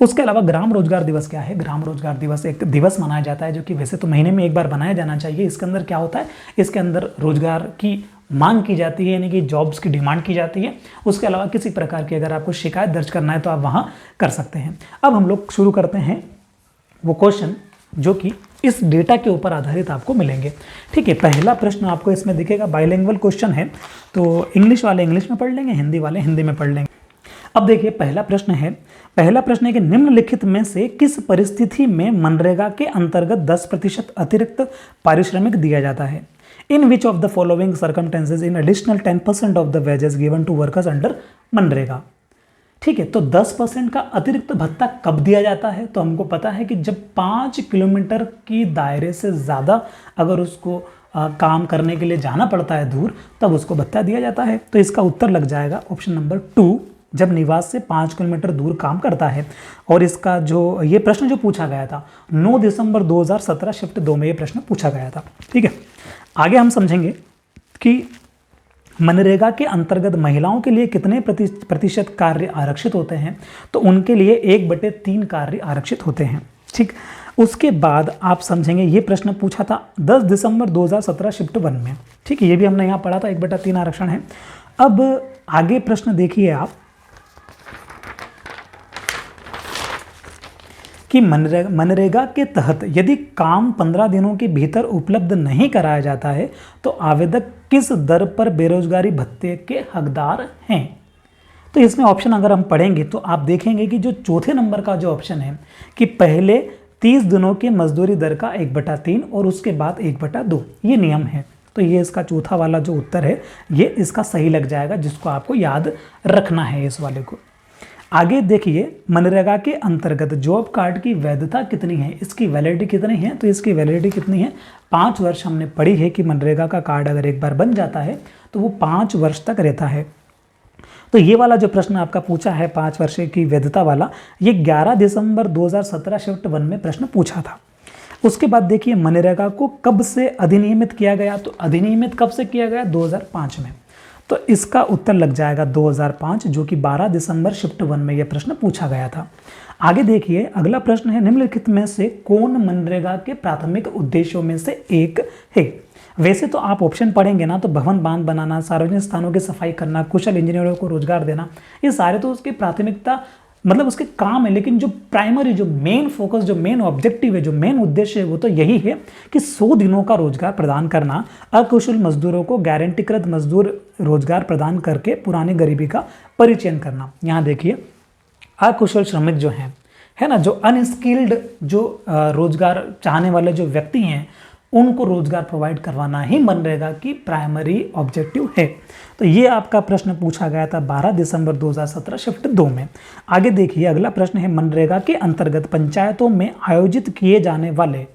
उसके अलावा ग्राम रोजगार दिवस क्या है, ग्राम रोजगार दिवस एक दिवस मनाया जाता है जो कि वैसे तो महीने में एक बार बनाया जाना चाहिए। इसके अंदर क्या होता है, इसके अंदर रोजगार की मांग की जाती है, यानी कि जॉब्स की डिमांड की जाती है। उसके अलावा किसी प्रकार की अगर आपको शिकायत दर्ज करना है तो आप वहाँ कर सकते हैं। अब हम लोग शुरू करते हैं वो क्वेश्चन जो कि इस डेटा के ऊपर आधारित आपको मिलेंगे। ठीक है, पहला प्रश्न आपको इसमें दिखेगा, बाइलिंगुअल क्वेश्चन है, तो इंग्लिश वाले इंग्लिश में पढ़ लेंगे, हिंदी वाले हिंदी में पढ़ लेंगे। अब देखिए पहला प्रश्न है कि निम्नलिखित में से किस परिस्थिति में मनरेगा के अंतर्गत 10% अतिरिक्त पारिश्रमिक दिया जाता है। In which of the following circumstances in additional 10% of the wages given to workers under MNREGA. ठीक है, तो 10% का अतिरिक्त भत्ता कब दिया जाता है, तो हमको पता है कि जब 5 किलोमीटर की दायरे से ज़्यादा अगर उसको काम करने के लिए जाना पड़ता है दूर, तब उसको भत्ता दिया जाता है। तो इसका उत्तर लग जाएगा ऑप्शन नंबर 2, जब निवास से 5 किलोमीटर दूर काम करता है। और इसका जो ये प्रश्न जो पूछा गया था 9 दिसंबर 2017 शिफ्ट 2 में ये प्रश्न पूछा गया था। ठीक है, आगे हम समझेंगे कि मनरेगा के अंतर्गत महिलाओं के लिए कितने प्रतिशत कार्य आरक्षित होते हैं? तो उनके लिए 1/3 कार्य आरक्षित होते हैं। ठीक, उसके बाद आप समझेंगे ये प्रश्न पूछा था 10 दिसंबर 2017 शिफ्ट 1 में। ठीक है, ये भी हमने यहाँ पढ़ा था, 1/3 आरक्षण है। अब आगे प्रश्न देखिए आप कि मनरेगा के तहत यदि काम 15 दिनों के भीतर उपलब्ध नहीं कराया जाता है तो आवेदक किस दर पर बेरोजगारी भत्ते के हकदार हैं? तो इसमें ऑप्शन अगर हम पढ़ेंगे तो आप देखेंगे कि जो चौथे नंबर का जो ऑप्शन है कि पहले 30 दिनों के मजदूरी दर का 1/3 और उसके बाद 1/2 ये नियम है। तो ये इसका चौथा वाला जो उत्तर है ये इसका सही लग जाएगा, जिसको आपको याद रखना है इस वाले को। आगे देखिए, मनरेगा के अंतर्गत जॉब कार्ड की वैधता कितनी है, इसकी वैलिडिटी कितनी है? तो इसकी वैलिडिटी कितनी है? 5 वर्ष हमने पढ़ी है कि मनरेगा का कार्ड अगर एक बार बन जाता है तो वो 5 वर्ष तक रहता है। तो ये वाला जो प्रश्न आपका पूछा है 5 वर्ष की वैधता वाला, ये 11 दिसंबर 2017 शिफ्ट 1 में प्रश्न पूछा था। उसके बाद देखिए मनरेगा को कब से अधिनियमित किया गया? तो अधिनियमित कब से किया गया? 2005 में। तो इसका उत्तर लग जाएगा 2005, जो कि 12 दिसंबर शिफ्ट 1 में यह प्रश्न पूछा गया था। आगे देखिए, अगला प्रश्न है निम्नलिखित में से कौन मनरेगा के प्राथमिक उद्देश्यों में से एक है? वैसे तो आप ऑप्शन पढ़ेंगे ना तो भवन बांध बनाना, सार्वजनिक स्थानों की सफाई करना, कुशल इंजीनियरों को रोजगार देना, ये सारे तो उसकी प्राथमिकता मतलब उसके काम है। लेकिन जो प्राइमरी, जो मेन फोकस, जो मेन ऑब्जेक्टिव है, जो मेन उद्देश्य है वो तो यही है कि 100 दिनों का रोजगार प्रदान करना, अकुशल मजदूरों को गारंटीकृत मजदूर रोजगार प्रदान करके पुरानी गरीबी का परिचयन करना। यहाँ देखिए अकुशल श्रमिक जो हैं, है ना, जो अनस्किल्ड, जो रोजगार चाहने वाले जो व्यक्ति हैं उनको रोजगार प्रोवाइड करवाना ही मनरेगा की प्राइमरी ऑब्जेक्टिव है। तो ये आपका प्रश्न पूछा गया था 12 दिसंबर 2017 शिफ्ट 2 में। आगे देखिए, अगला प्रश्न है मनरेगा के अंतर्गत पंचायतों में आयोजित किए जाने वाले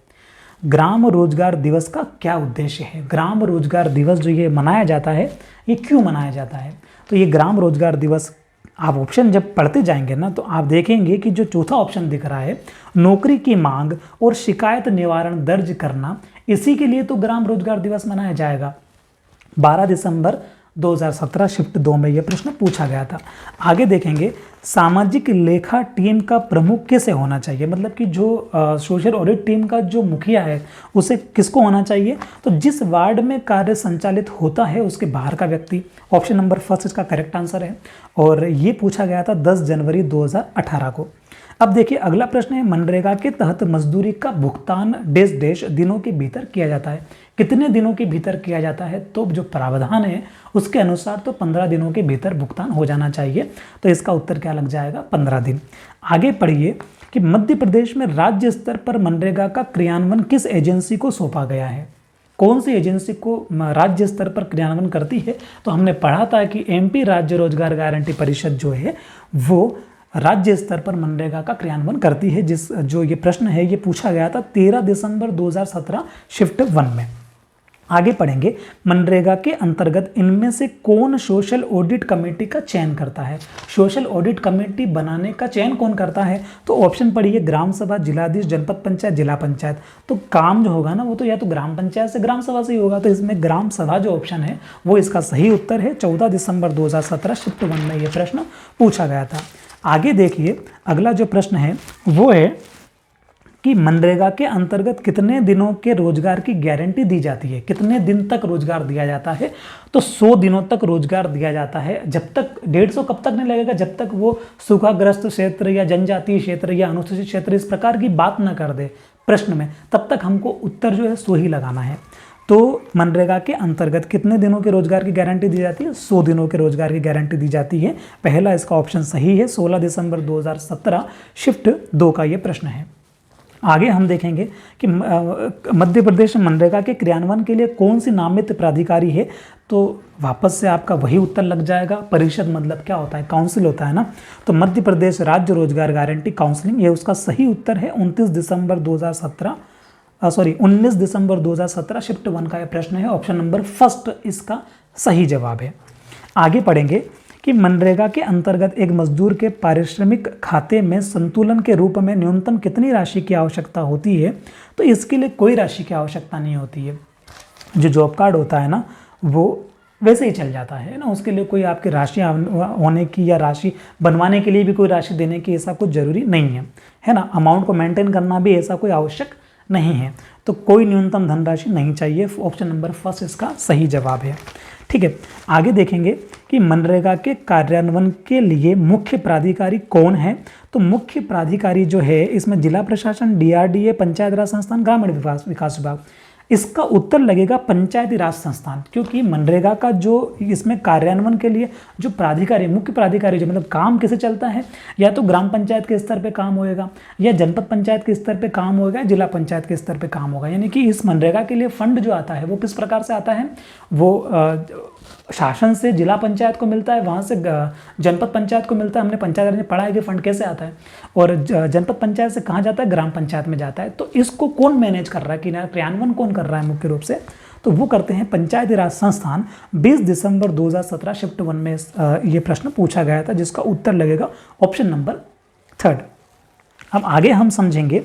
ग्राम रोजगार दिवस का क्या उद्देश्य है? ग्राम रोजगार दिवस जो ये मनाया जाता है ये क्यों मनाया जाता है? तो ये ग्राम रोजगार दिवस आप ऑप्शन जब पढ़ते जाएंगे ना तो आप देखेंगे कि जो चौथा ऑप्शन दिख रहा है, नौकरी की मांग और शिकायत निवारण दर्ज करना, इसी के लिए तो ग्राम रोजगार दिवस मनाया जाएगा। 12 दिसंबर 2017 शिफ्ट 2 में यह प्रश्न पूछा गया था। आगे देखेंगे, सामाजिक लेखा टीम का प्रमुख किसे होना चाहिए? मतलब कि जो सोशल ऑडिट टीम का जो मुखिया है उसे किसको होना चाहिए? तो जिस वार्ड में कार्य संचालित होता है उसके बाहर का व्यक्ति। ऑप्शन नंबर फर्स्ट इसका करेक्ट आंसर है और ये पूछा गया था 10 जनवरी 2018 को। अब देखिए अगला प्रश्न है, मनरेगा के तहत मजदूरी का भुगतान डेश डेश दिनों के भीतर किया जाता है। कितने दिनों के भीतर किया जाता है? तो जो प्रावधान है उसके अनुसार तो 15 दिनों के भीतर भुगतान हो जाना चाहिए। तो इसका उत्तर क्या लग जाएगा? 15 दिन। आगे पढ़िए कि मध्य प्रदेश में राज्य स्तर पर मनरेगा का क्रियान्वयन किस एजेंसी को सौंपा गया है? कौन सी एजेंसी को राज्य स्तर पर क्रियान्वयन करती है? तो हमने पढ़ा था कि एमपी राज्य रोजगार गारंटी परिषद जो है वो राज्य स्तर पर मनरेगा का क्रियान्वयन करती है। जो ये प्रश्न है ये पूछा गया था 13 दिसंबर 2017 शिफ्ट 1 में। आगे पढ़ेंगे, मनरेगा के अंतर्गत इनमें से कौन सोशल ऑडिट कमेटी का चयन करता है? सोशल ऑडिट कमेटी बनाने का चयन कौन करता है? तो ऑप्शन पढ़िए, ग्राम सभा, जिलाधीश, जनपद पंचायत, जिला पंचायत। तो काम जो होगा ना वो तो या तो ग्राम पंचायत से, ग्राम सभा से ही होगा। तो इसमें ग्राम सभा जो ऑप्शन है वो इसका सही उत्तर है। 14 दिसंबर 2017 शिफ्ट 1 में यह प्रश्न पूछा गया था। आगे देखिए, अगला जो प्रश्न है वो है कि मनरेगा के अंतर्गत कितने दिनों के रोजगार की गारंटी दी जाती है? कितने दिन तक रोजगार दिया जाता है? तो 100 दिनों तक रोजगार दिया जाता है। जब तक 150 कब तक नहीं लगेगा? जब तक वो सूखाग्रस्त क्षेत्र या जनजातीय क्षेत्र या अनुसूचित क्षेत्र इस प्रकार की बात ना कर दे प्रश्न में, तब तक हमको उत्तर जो है 100 ही लगाना है। तो मनरेगा के अंतर्गत कितने दिनों के रोजगार की गारंटी दी जाती है? 100 दिनों के रोजगार की गारंटी दी जाती है। पहला इसका ऑप्शन सही है। 16 दिसंबर 2017 शिफ्ट 2 का ये प्रश्न है। आगे हम देखेंगे कि मध्य प्रदेश मनरेगा के क्रियान्वयन के लिए कौन सी नामित प्राधिकारी है? तो वापस से आपका वही उत्तर लग जाएगा। परिषद मतलब क्या होता है? काउंसिल होता है ना। तो मध्य प्रदेश राज्य रोजगार गारंटी काउंसिलिंग, ये उसका सही उत्तर है। 19 दिसंबर 2017 शिफ्ट 1 का यह प्रश्न है। ऑप्शन नंबर फर्स्ट इसका सही जवाब है। आगे पढ़ेंगे कि मनरेगा के अंतर्गत एक मजदूर के पारिश्रमिक खाते में संतुलन के रूप में न्यूनतम कितनी राशि की आवश्यकता होती है? तो इसके लिए कोई राशि की आवश्यकता नहीं होती है। जो जॉब कार्ड होता है ना वो वैसे ही चल जाता है ना। उसके लिए कोई आपकी राशि होने की या राशि बनवाने के लिए भी कोई राशि देने की ऐसा कुछ ज़रूरी नहीं है ना। अमाउंट को मेंटेन करना भी ऐसा कोई आवश्यक नहीं है। तो कोई न्यूनतम धनराशि नहीं चाहिए। ऑप्शन नंबर फर्स्ट इसका सही जवाब है। ठीक है, आगे देखेंगे कि मनरेगा के कार्यान्वयन के लिए मुख्य प्राधिकारी कौन है। तो मुख्य प्राधिकारी जो है इसमें जिला प्रशासन, डीआरडीए, पंचायत राज संस्थान, ग्रामीण विकास विभाग। इसका उत्तर लगेगा पंचायती राज संस्थान, क्योंकि मनरेगा का जो इसमें कार्यान्वयन के लिए जो प्राधिकारी, मुख्य प्राधिकारी जो मतलब काम कैसे चलता है, या तो ग्राम पंचायत के स्तर पे काम होएगा, या जनपद पंचायत के स्तर पे काम होगा, जिला पंचायत के स्तर पे काम होगा। यानी कि इस मनरेगा के लिए फंड जो आता है वो किस प्रकार से आता है, वो शासन से जिला पंचायत को मिलता है, वहाँ से जनपद पंचायत को मिलता है। हमने पंचायत में पढ़ा है कि फंड कैसे आता है, और जनपद पंचायत से कहाँ जाता है, ग्राम पंचायत में जाता है। तो इसको कौन मैनेज कर रहा है, कि क्रियान्वयन कौन कर रहा है मुख्य रूप से, तो वो करते हैं पंचायती राज संस्थान। 20 दिसंबर 2017 शिफ्ट 1 में ये प्रश्न पूछा गया था, जिसका उत्तर लगेगा ऑप्शन नंबर 3। अब आगे हम समझेंगे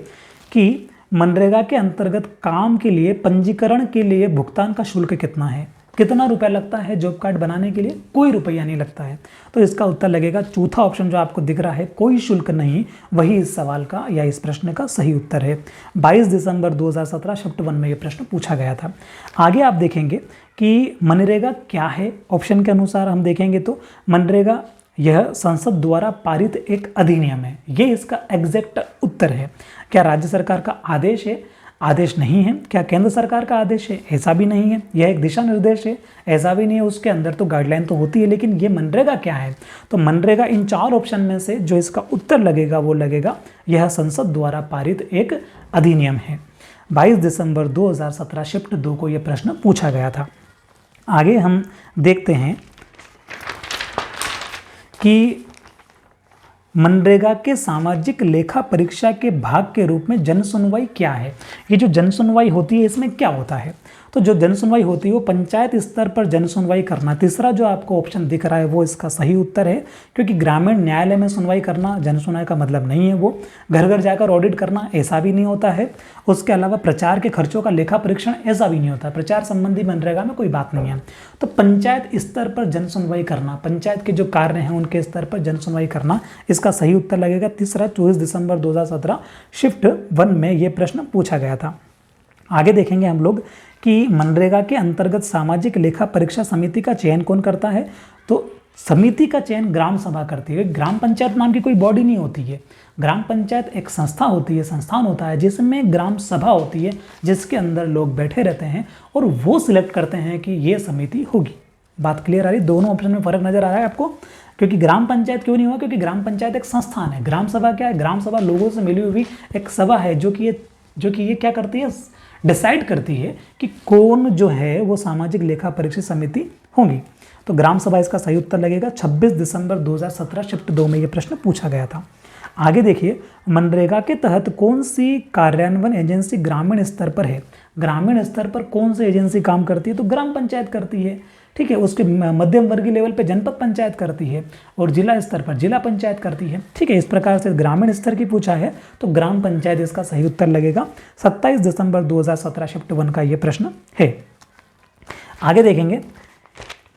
कि मनरेगा के अंतर्गत काम के लिए पंजीकरण के लिए भुगतान का शुल्क कितना है, कितना रुपया लगता है जॉब कार्ड बनाने के लिए। कोई रुपया नहीं लगता है। तो इसका उत्तर लगेगा चौथा ऑप्शन जो आपको दिख रहा है, कोई शुल्क नहीं, वही इस सवाल का या इस प्रश्न का सही उत्तर है। 22 दिसंबर 2017 शिफ्ट 1 में ये प्रश्न पूछा गया था। आगे आप देखेंगे कि मनरेगा क्या है। ऑप्शन के अनुसार हम देखेंगे तो मनरेगा यह संसद द्वारा पारित एक अधिनियम है, ये इसका एग्जैक्ट उत्तर है। क्या राज्य सरकार का आदेश है? आदेश नहीं है। क्या केंद्र सरकार का आदेश है? ऐसा भी नहीं है। यह एक दिशा निर्देश है? ऐसा भी नहीं है। उसके अंदर तो गाइडलाइन तो होती है, लेकिन ये मनरेगा क्या है? तो मनरेगा इन 4 ऑप्शन में से जो इसका उत्तर लगेगा वो लगेगा यह संसद द्वारा पारित एक अधिनियम है। 22 दिसंबर 2017 शिफ्ट 2 को यह प्रश्न पूछा गया था। आगे हम देखते हैं कि मनरेगा के सामाजिक लेखा परीक्षा के भाग के रूप में जन सुनवाई क्या है। ये जो जन सुनवाई होती है इसमें क्या होता है, तो जो जन सुनवाई होती है वो पंचायत स्तर पर जन सुनवाई करना। तीसरा जो आपको ऑप्शन दिख रहा है वो इसका सही उत्तर है, क्योंकि ग्रामीण न्यायालय में सुनवाई करना जन सुनवाई का मतलब नहीं है। वो घर घर जाकर ऑडिट करना ऐसा भी नहीं होता है। उसके अलावा प्रचार के खर्चों का लेखा परीक्षण ऐसा भी नहीं होता। प्रचार संबंधी मनरेगा में कोई बात नहीं है। तो पंचायत स्तर पर जन सुनवाई करना, पंचायत के जो कार्य हैं उनके स्तर पर जन सुनवाई करना, इसका सही उत्तर लगेगा तीसरा। 24 दिसंबर 2017 शिफ्ट 1 में ये प्रश्न पूछा गया था। आगे देखेंगे हम लोग कि मनरेगा के अंतर्गत सामाजिक लेखा परीक्षा समिति का चयन कौन करता है। तो समिति का चयन ग्राम सभा करती है। ग्राम पंचायत नाम की कोई बॉडी नहीं होती है। ग्राम पंचायत एक संस्था होती है, संस्थान होता है जिसमें ग्राम सभा होती है, जिसके अंदर लोग बैठे रहते हैं और वो सिलेक्ट करते हैं कि ये समिति होगी। बात क्लियर आ रही? दोनों ऑप्शन में फर्क नजर आ रहा है आपको? क्योंकि ग्राम पंचायत क्यों नहीं हुआ? क्योंकि ग्राम पंचायत एक संस्थान है। ग्राम सभा क्या है? ग्राम सभा लोगों से मिली हुई एक सभा है जो कि ये क्या करती है, डिसाइड करती है कि कौन जो है वो सामाजिक लेखा परीक्षा समिति होंगी। तो ग्राम सभा इसका सही उत्तर लगेगा। 26 दिसंबर 2017 शिफ्ट 2 में ये प्रश्न पूछा गया था। आगे देखिए, मनरेगा के तहत कौन सी कार्यान्वयन एजेंसी ग्रामीण स्तर पर है। ग्रामीण स्तर पर कौन सी एजेंसी काम करती है? तो ग्राम पंचायत करती है। ठीक है, उसके मध्यम वर्गीय लेवल पे जनपद पंचायत करती है और जिला स्तर पर जिला पंचायत करती है। ठीक है, इस प्रकार से ग्रामीण स्तर की पूछा है तो ग्राम पंचायत इसका सही उत्तर लगेगा। 27 दिसंबर 2017 शिफ्ट 1 का ये प्रश्न है। आगे देखेंगे,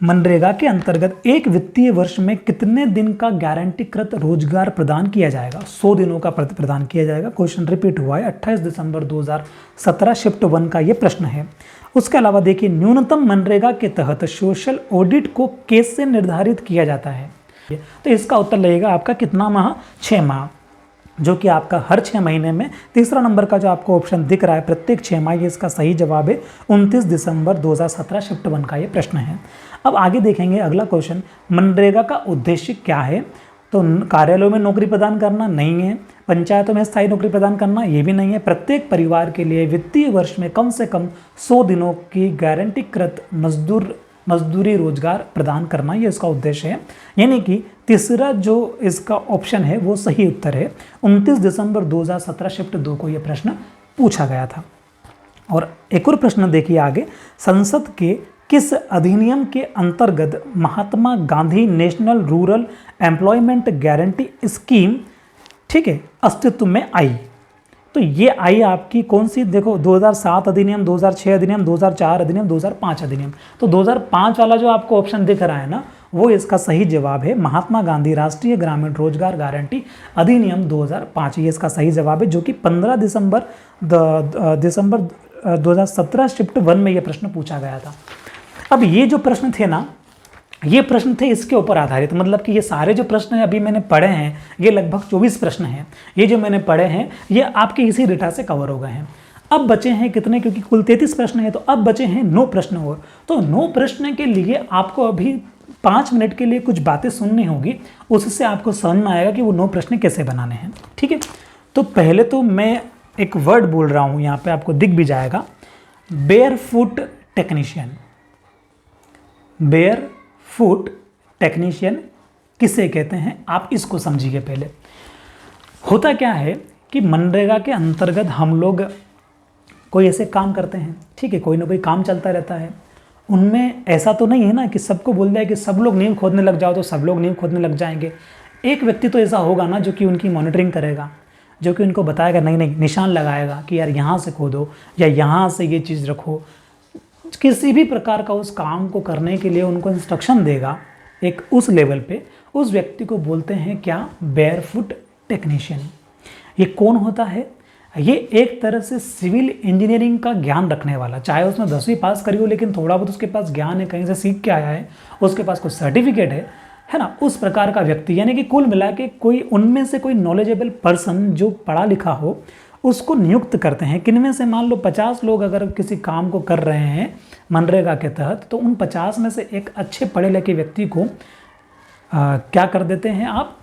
मनरेगा के अंतर्गत एक वित्तीय वर्ष में कितने दिन का गारंटीकृत रोजगार प्रदान किया जाएगा? 100 दिनों का प्रदान किया जाएगा। क्वेश्चन रिपीट हुआ है। 28 दिसंबर 2017 शिफ्ट 1 का ये प्रश्न है। उसके अलावा देखिए, न्यूनतम मनरेगा के तहत सोशल ऑडिट को कैसे निर्धारित किया जाता है? तो इसका उत्तर लगेगा आपका कितना माह? 6 माह, जो कि आपका हर 6 महीने में। तीसरा नंबर का जो आपको ऑप्शन दिख रहा है प्रत्येक 6 माह, ये इसका सही जवाब है। 29 दिसंबर 2017 शिफ्ट 1 का ये प्रश्न है। अब आगे देखेंगे अगला क्वेश्चन, मनरेगा का उद्देश्य क्या है? तो कार्यालयों में नौकरी प्रदान करना नहीं है, पंचायतों में स्थायी नौकरी प्रदान करना ये भी नहीं है, प्रत्येक परिवार के लिए वित्तीय वर्ष में कम से कम 100 दिनों की गारंटीकृत मजदूरी रोजगार प्रदान करना, ये इसका उद्देश्य है। यानी कि तीसरा जो इसका ऑप्शन है वो सही उत्तर है। 29 दिसंबर 2017 शिफ्ट 2 को यह प्रश्न पूछा गया था। और एक और प्रश्न देखिए आगे, संसद के किस अधिनियम के अंतर्गत Mahatma Gandhi National Rural Employment Guarantee Scheme, ठीक है, अस्तित्व में आई? तो ये आई आपकी कौन सी, देखो 2007 अधिनियम, 2006 अधिनियम, 2004 अधिनियम, 2005 अधिनियम। तो 2005 वाला जो आपको ऑप्शन दिख रहा है ना, वो इसका सही जवाब है। महात्मा गांधी राष्ट्रीय ग्रामीण रोजगार गारंटी अधिनियम 2005, ये इसका सही जवाब है, जो कि 15 दिसंबर 2017 शिफ्ट 1 में ये प्रश्न पूछा गया था। अब ये जो प्रश्न थे ना, ये प्रश्न थे इसके ऊपर आधारित, मतलब कि ये सारे जो प्रश्न अभी मैंने पढ़े हैं, ये लगभग 24 प्रश्न हैं, ये जो मैंने पढ़े हैं ये आपके इसी डेटा से कवर हो गए हैं। अब बचे हैं कितने, क्योंकि कुल 33 प्रश्न हैं, तो अब बचे हैं 9 प्रश्न और। तो 9 प्रश्न के लिए आपको अभी 5 मिनट के लिए कुछ बातें सुननी होगी, उससे आपको समझ में आएगा कि वो 9 प्रश्न कैसे बनाने हैं। ठीक है, तो पहले तो मैं एक वर्ड बोल रहा हूँ, यहाँ पे आपको दिख भी जाएगा, बेयरफुट टेक्नीशियन। बेयरफुट टेक्नीशियन किसे कहते हैं, आप इसको समझिए। पहले होता क्या है कि मनरेगा के अंतर्गत हम लोग कोई ऐसे काम करते हैं, ठीक है, कोई ना कोई काम चलता रहता है, उनमें ऐसा तो नहीं है ना कि सबको बोल दिया कि सब लोग नींव खोदने लग जाओ तो सब लोग नींव खोदने लग जाएंगे। एक व्यक्ति तो ऐसा होगा ना जो कि उनकी मॉनिटरिंग करेगा, जो कि उनको बताएगा, नहीं नहीं निशान लगाएगा कि यार यहाँ से खोदो या यहाँ से ये चीज़ रखो। किसी भी प्रकार का उस काम को करने के लिए उनको इंस्ट्रक्शन देगा एक उस लेवल पे, उस व्यक्ति को बोलते हैं क्या, बेयरफुट टेक्नीशियन। ये कौन होता है, ये एक तरह से सिविल इंजीनियरिंग का ज्ञान रखने वाला, चाहे उसने 10वीं पास करी हो लेकिन थोड़ा बहुत उसके पास ज्ञान है, कहीं से सीख के आया है, उसके पास कुछ सर्टिफिकेट है ना, उस प्रकार का व्यक्ति, यानी कि कुल मिला के कोई उनमें से कोई नॉलेजेबल पर्सन जो पढ़ा लिखा हो उसको नियुक्त करते हैं। किनमें से, मान लो 50 लोग अगर किसी काम को कर रहे हैं मनरेगा के तहत, तो उन 50 में से एक अच्छे पढ़े लिखे व्यक्ति को क्या कर देते हैं आप,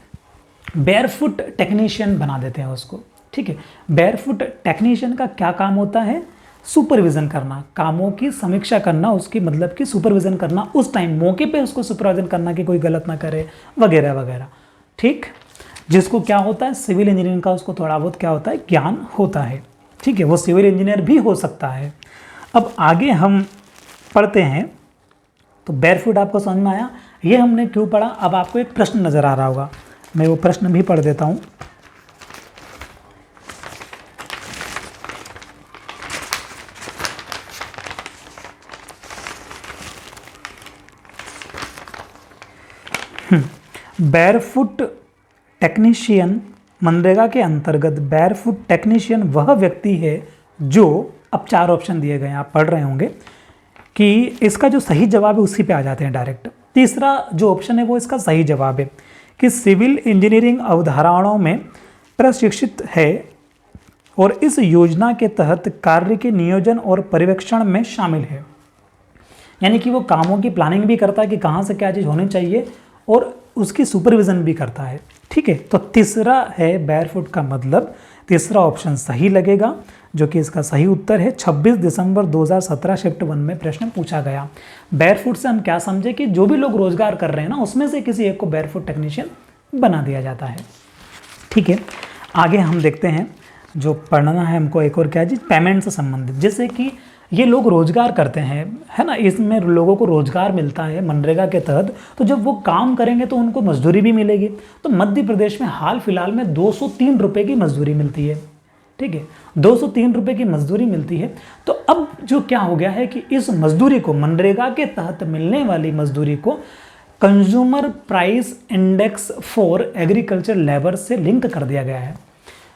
बेयरफुट टेक्नीशियन बना देते हैं उसको। ठीक है, बेयरफुट टेक्नीशियन का क्या काम होता है, सुपरविज़न करना, कामों की समीक्षा करना, उसकी मतलब कि सुपरविज़न करना, उस टाइम मौके पे उसको सुपरविज़न करना कि कोई गलत ना करे वगैरह वगैरह। ठीक, जिसको क्या होता है, सिविल इंजीनियरिंग का उसको थोड़ा बहुत क्या होता है, ज्ञान होता है। ठीक है, वो सिविल इंजीनियर भी हो सकता है। अब आगे हम पढ़ते हैं, तो बेयरफुट आपको समझ में आया, ये हमने क्यों पढ़ा। अब आपको एक प्रश्न नज़र आ रहा होगा, मैं वो प्रश्न भी पढ़ देता हूँ। बेयरफुट टेक्नीशियन, मनरेगा के अंतर्गत बेयरफुट टेक्नीशियन वह व्यक्ति है जो, अब 4 ऑप्शन दिए गए हैं, आप पढ़ रहे होंगे कि इसका जो सही जवाब है उसी पे आ जाते हैं डायरेक्ट। तीसरा जो ऑप्शन है वो इसका सही जवाब है कि सिविल इंजीनियरिंग अवधारणाओं में प्रशिक्षित है और इस योजना के तहत कार्य के नियोजन और पर्यवेक्षण में शामिल है। यानी कि वो कामों की प्लानिंग भी करता है कि कहाँ से क्या चीज़ होनी चाहिए और उसकी सुपरविज़न भी करता है। ठीक है, तो तीसरा है बेयरफुट का मतलब, तीसरा ऑप्शन सही लगेगा, जो कि इसका सही उत्तर है। 26 दिसंबर 2017 शिफ्ट 1 में प्रश्न पूछा गया। बेयरफुट से हम क्या समझे कि जो भी लोग रोजगार कर रहे हैं ना, उसमें से किसी एक को बेयरफुट टेक्नीशियन बना दिया जाता है। ठीक है, आगे हम देखते हैं, जो पढ़ना है हमको एक और क्या चीज़, पेमेंट से संबंधित। जैसे कि ये लोग रोजगार करते हैं, है ना, इसमें लोगों को रोजगार मिलता है मनरेगा के तहत, तो जब वो काम करेंगे तो उनको मजदूरी भी मिलेगी। तो मध्य प्रदेश में हाल फिलहाल में 203 रुपये की मजदूरी मिलती है। ठीक है, 203 रुपये की मजदूरी मिलती है। तो अब जो क्या हो गया है कि इस मजदूरी को, मनरेगा के तहत मिलने वाली मजदूरी को consumer price index for agriculture labour से लिंक कर दिया गया है।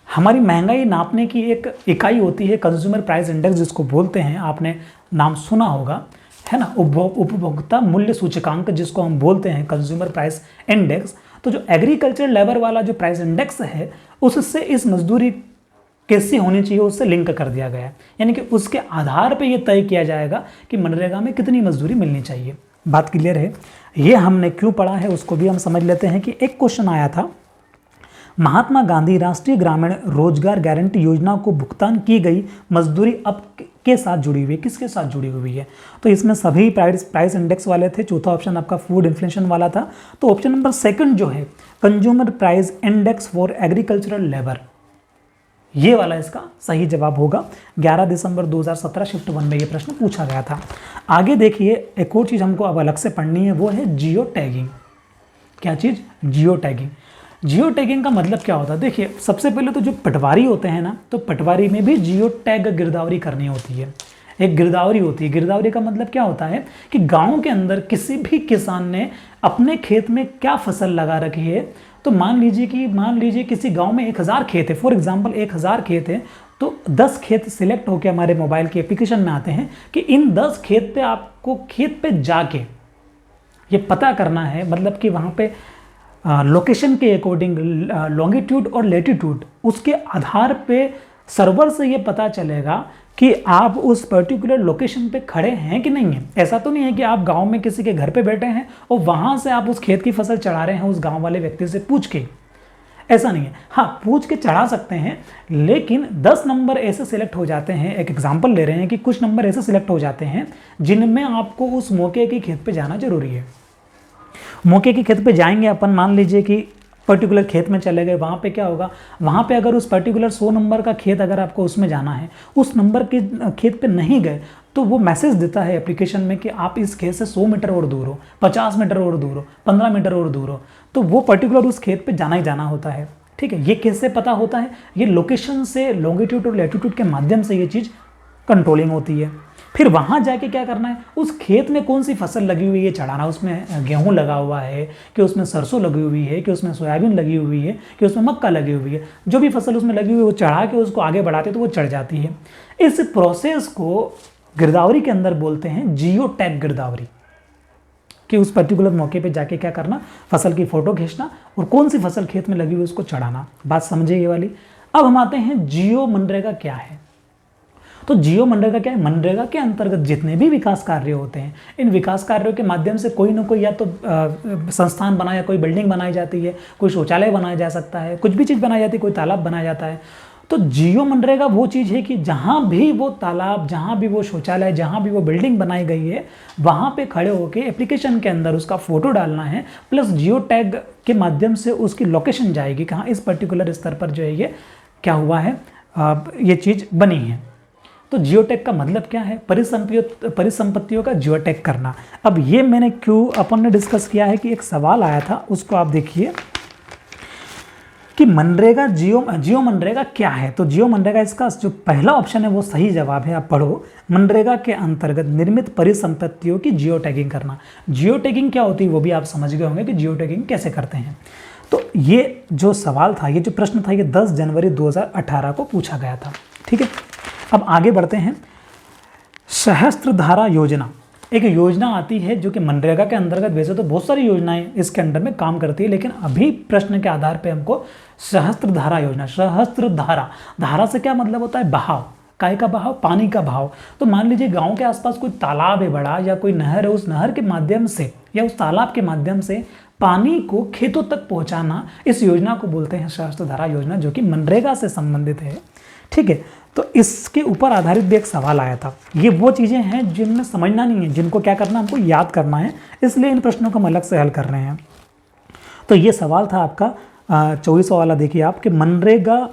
हमारी महंगाई नापने की एक इकाई होती है कंज्यूमर प्राइस इंडेक्स, जिसको बोलते हैं, आपने नाम सुना होगा, है ना, उपभोक्ता मूल्य सूचकांक जिसको हम बोलते हैं कंज्यूमर प्राइस इंडेक्स। तो जो एग्रीकल्चर लेबर वाला जो प्राइस इंडेक्स है, उससे इस मजदूरी कैसी होनी चाहिए उससे लिंक कर दिया गया है। यानी कि उसके आधार पे ये तय किया जाएगा कि मनरेगा में कितनी मजदूरी मिलनी चाहिए। बात क्लियर है। ये हमने क्यों पढ़ा है उसको भी हम समझ लेते हैं कि एक क्वेश्चन आया था, महात्मा गांधी राष्ट्रीय ग्रामीण रोजगार गारंटी योजना को भुगतान की गई मजदूरी अब के साथ जुड़ी हुई है, किसके साथ जुड़ी हुई है। तो इसमें सभी प्राइस इंडेक्स वाले थे। चौथा ऑप्शन आपका फूड इन्फ्लेशन वाला था। तो ऑप्शन नंबर 2 जो है consumer price index for agricultural labour, ये वाला इसका सही जवाब होगा। 11 दिसंबर 2017 शिफ्ट 1 में ये प्रश्न पूछा गया था। आगे देखिए, एक और चीज़ हमको अब अलग से पढ़नी है, वो है जियो टैगिंग। क्या चीज़, जियो टैगिंग। जियो टैगिंग का मतलब क्या होता है? देखिए, सबसे पहले तो जो पटवारी होते हैं ना, तो पटवारी में भी जियो टैग गिरदावरी करनी होती है। एक गिरदावरी होती है। गिरदावरी का मतलब क्या होता है कि गांव के अंदर किसी भी किसान ने अपने खेत में क्या फसल लगा रखी है, तो मान लीजिए किसी गांव में 1000 खेत है, फॉर एग्जांपल 1000 खेत है, तो 10 खेत सिलेक्ट होकर हमारे मोबाइल की एप्लीकेशन में आते हैं कि इन 10 खेत पे आपको खेत पे जाके ये पता करना है, मतलब कि वहाँ पे लोकेशन के अकॉर्डिंग लॉन्गिट्यूड और लेटीट्यूड, उसके आधार पे सर्वर से ये पता चलेगा कि आप उस पर्टिकुलर लोकेशन पे खड़े हैं कि नहीं है। ऐसा तो नहीं है कि आप गांव में किसी के घर पे बैठे हैं और वहाँ से आप उस खेत की फसल चढ़ा रहे हैं उस गांव वाले व्यक्ति से पूछ के, ऐसा नहीं है। हाँ, पूछ के चढ़ा सकते हैं, लेकिन 10 नंबर ऐसे सिलेक्ट हो जाते हैं, एक एग्जाम्पल ले रहे हैं कि कुछ नंबर ऐसे सिलेक्ट हो जाते हैं जिनमें आपको उस मौके के खेत पे जाना जरूरी है। मौके के खेत पे जाएंगे अपन, मान लीजिए कि पर्टिकुलर खेत में चले गए, वहाँ पे क्या होगा, वहाँ पे अगर उस पर्टिकुलर 100 नंबर का खेत अगर आपको उसमें जाना है, उस नंबर के खेत पे नहीं गए तो वो मैसेज देता है एप्लीकेशन में कि आप इस खेत से 100 मीटर और दूर हो, 50 मीटर और दूर हो, 15 मीटर और दूर हो, तो वो पर्टिकुलर उस खेत पे जाना ही जाना होता है। ठीक है, ये कैसे पता होता है? ये लोकेशन से, लॉन्गिट्यूड और लैटिट्यूड के माध्यम से ये चीज़ कंट्रोलिंग होती है। फिर वहाँ जाके क्या करना है, उस खेत में कौन सी फसल लगी हुई है चढ़ाना, उसमें गेहूं लगा हुआ है कि उसमें सरसों लगी हुई है कि उसमें सोयाबीन लगी हुई है कि उसमें मक्का लगी हुई है, जो भी फसल उसमें लगी हुई है वो चढ़ा के उसको आगे बढ़ाते तो वो चढ़ जाती है। इस प्रोसेस को गिरदावरी के अंदर बोलते हैं जियो टैग गिरदावरी, कि उस पर्टिकुलर मौके पे जाके क्या करना, फसल की फोटो खींचना और कौन सी फसल खेत में लगी हुई उसको चढ़ाना। बात समझे ये वाली। अब हम आते हैं जियो मनरेगा क्या है। तो जियो मनरेगा क्या है? मनरेगा के अंतर्गत जितने भी विकास कार्य होते हैं, इन विकास कार्यों के माध्यम से कोई ना कोई या तो संस्थान बनाया, कोई बिल्डिंग बनाई जाती है, कोई शौचालय बनाया जा सकता है, कुछ भी चीज़ बनाई जाती है, कोई तालाब बनाया जाता है। तो जियो मनरेगा वो चीज़ है कि जहाँ भी वो तालाब, जहाँ भी वो शौचालय, जहाँ भी वो बिल्डिंग बनाई गई है, वहाँ पे खड़े होकर एप्लीकेशन के अंदर उसका फोटो डालना है, प्लस जियो टैग के माध्यम से उसकी लोकेशन जाएगी कहाँ, इस पर्टिकुलर स्तर पर जो है ये क्या हुआ है, ये चीज़ बनी है। तो जियो टैग का मतलब क्या है? परिसंपत्तियों का जियो टैग करना। अब ये मैंने क्यों अपन ने डिस्कस किया है कि एक सवाल आया था, उसको आप देखिए कि मनरेगा जियो मनरेगा क्या है। तो जियो मनरेगा, इसका जो पहला ऑप्शन है वो सही जवाब है, आप पढ़ो। मनरेगा के अंतर्गत निर्मित परिसंपत्तियों की जियो टैगिंग करना। जियो टैगिंग क्या होती है वो भी आप समझ गए होंगे कि जियो टैगिंग कैसे करते हैं। तो ये जो सवाल था, ये जो प्रश्न था, ये 10 जनवरी 2018 को पूछा गया था। ठीक है, अब आगे बढ़ते हैं। सहस्त्रधारा योजना एक योजना आती है जो कि मनरेगा के अंतर्गत, वैसे तो बहुत सारी योजनाएं इसके अंडर में काम करती है, लेकिन अभी प्रश्न के आधार पे हमको सहस्त्रधारा योजना, सहस्त्रधारा, धारा से क्या मतलब होता है? बहाव। काय का बहाव? पानी का बहाव। तो मान लीजिए गांव के आसपास कोई तालाब है बड़ा, या कोई नहर है, उस नहर के माध्यम से या उस तालाब के माध्यम से पानी को खेतों तक पहुंचाना, इस योजना को बोलते हैं सहस्त्रधारा योजना, जो कि मनरेगा से संबंधित है। ठीक है, तो इसके ऊपर आधारित भी एक सवाल आया था। ये वो चीज़ें हैं जिनमें समझना नहीं है, जिनको क्या करना, हमको याद करना है, इसलिए इन प्रश्नों को हम अलग से हल कर रहे हैं। तो ये सवाल था आपका 24वां वाला, देखिए आप कि मनरेगा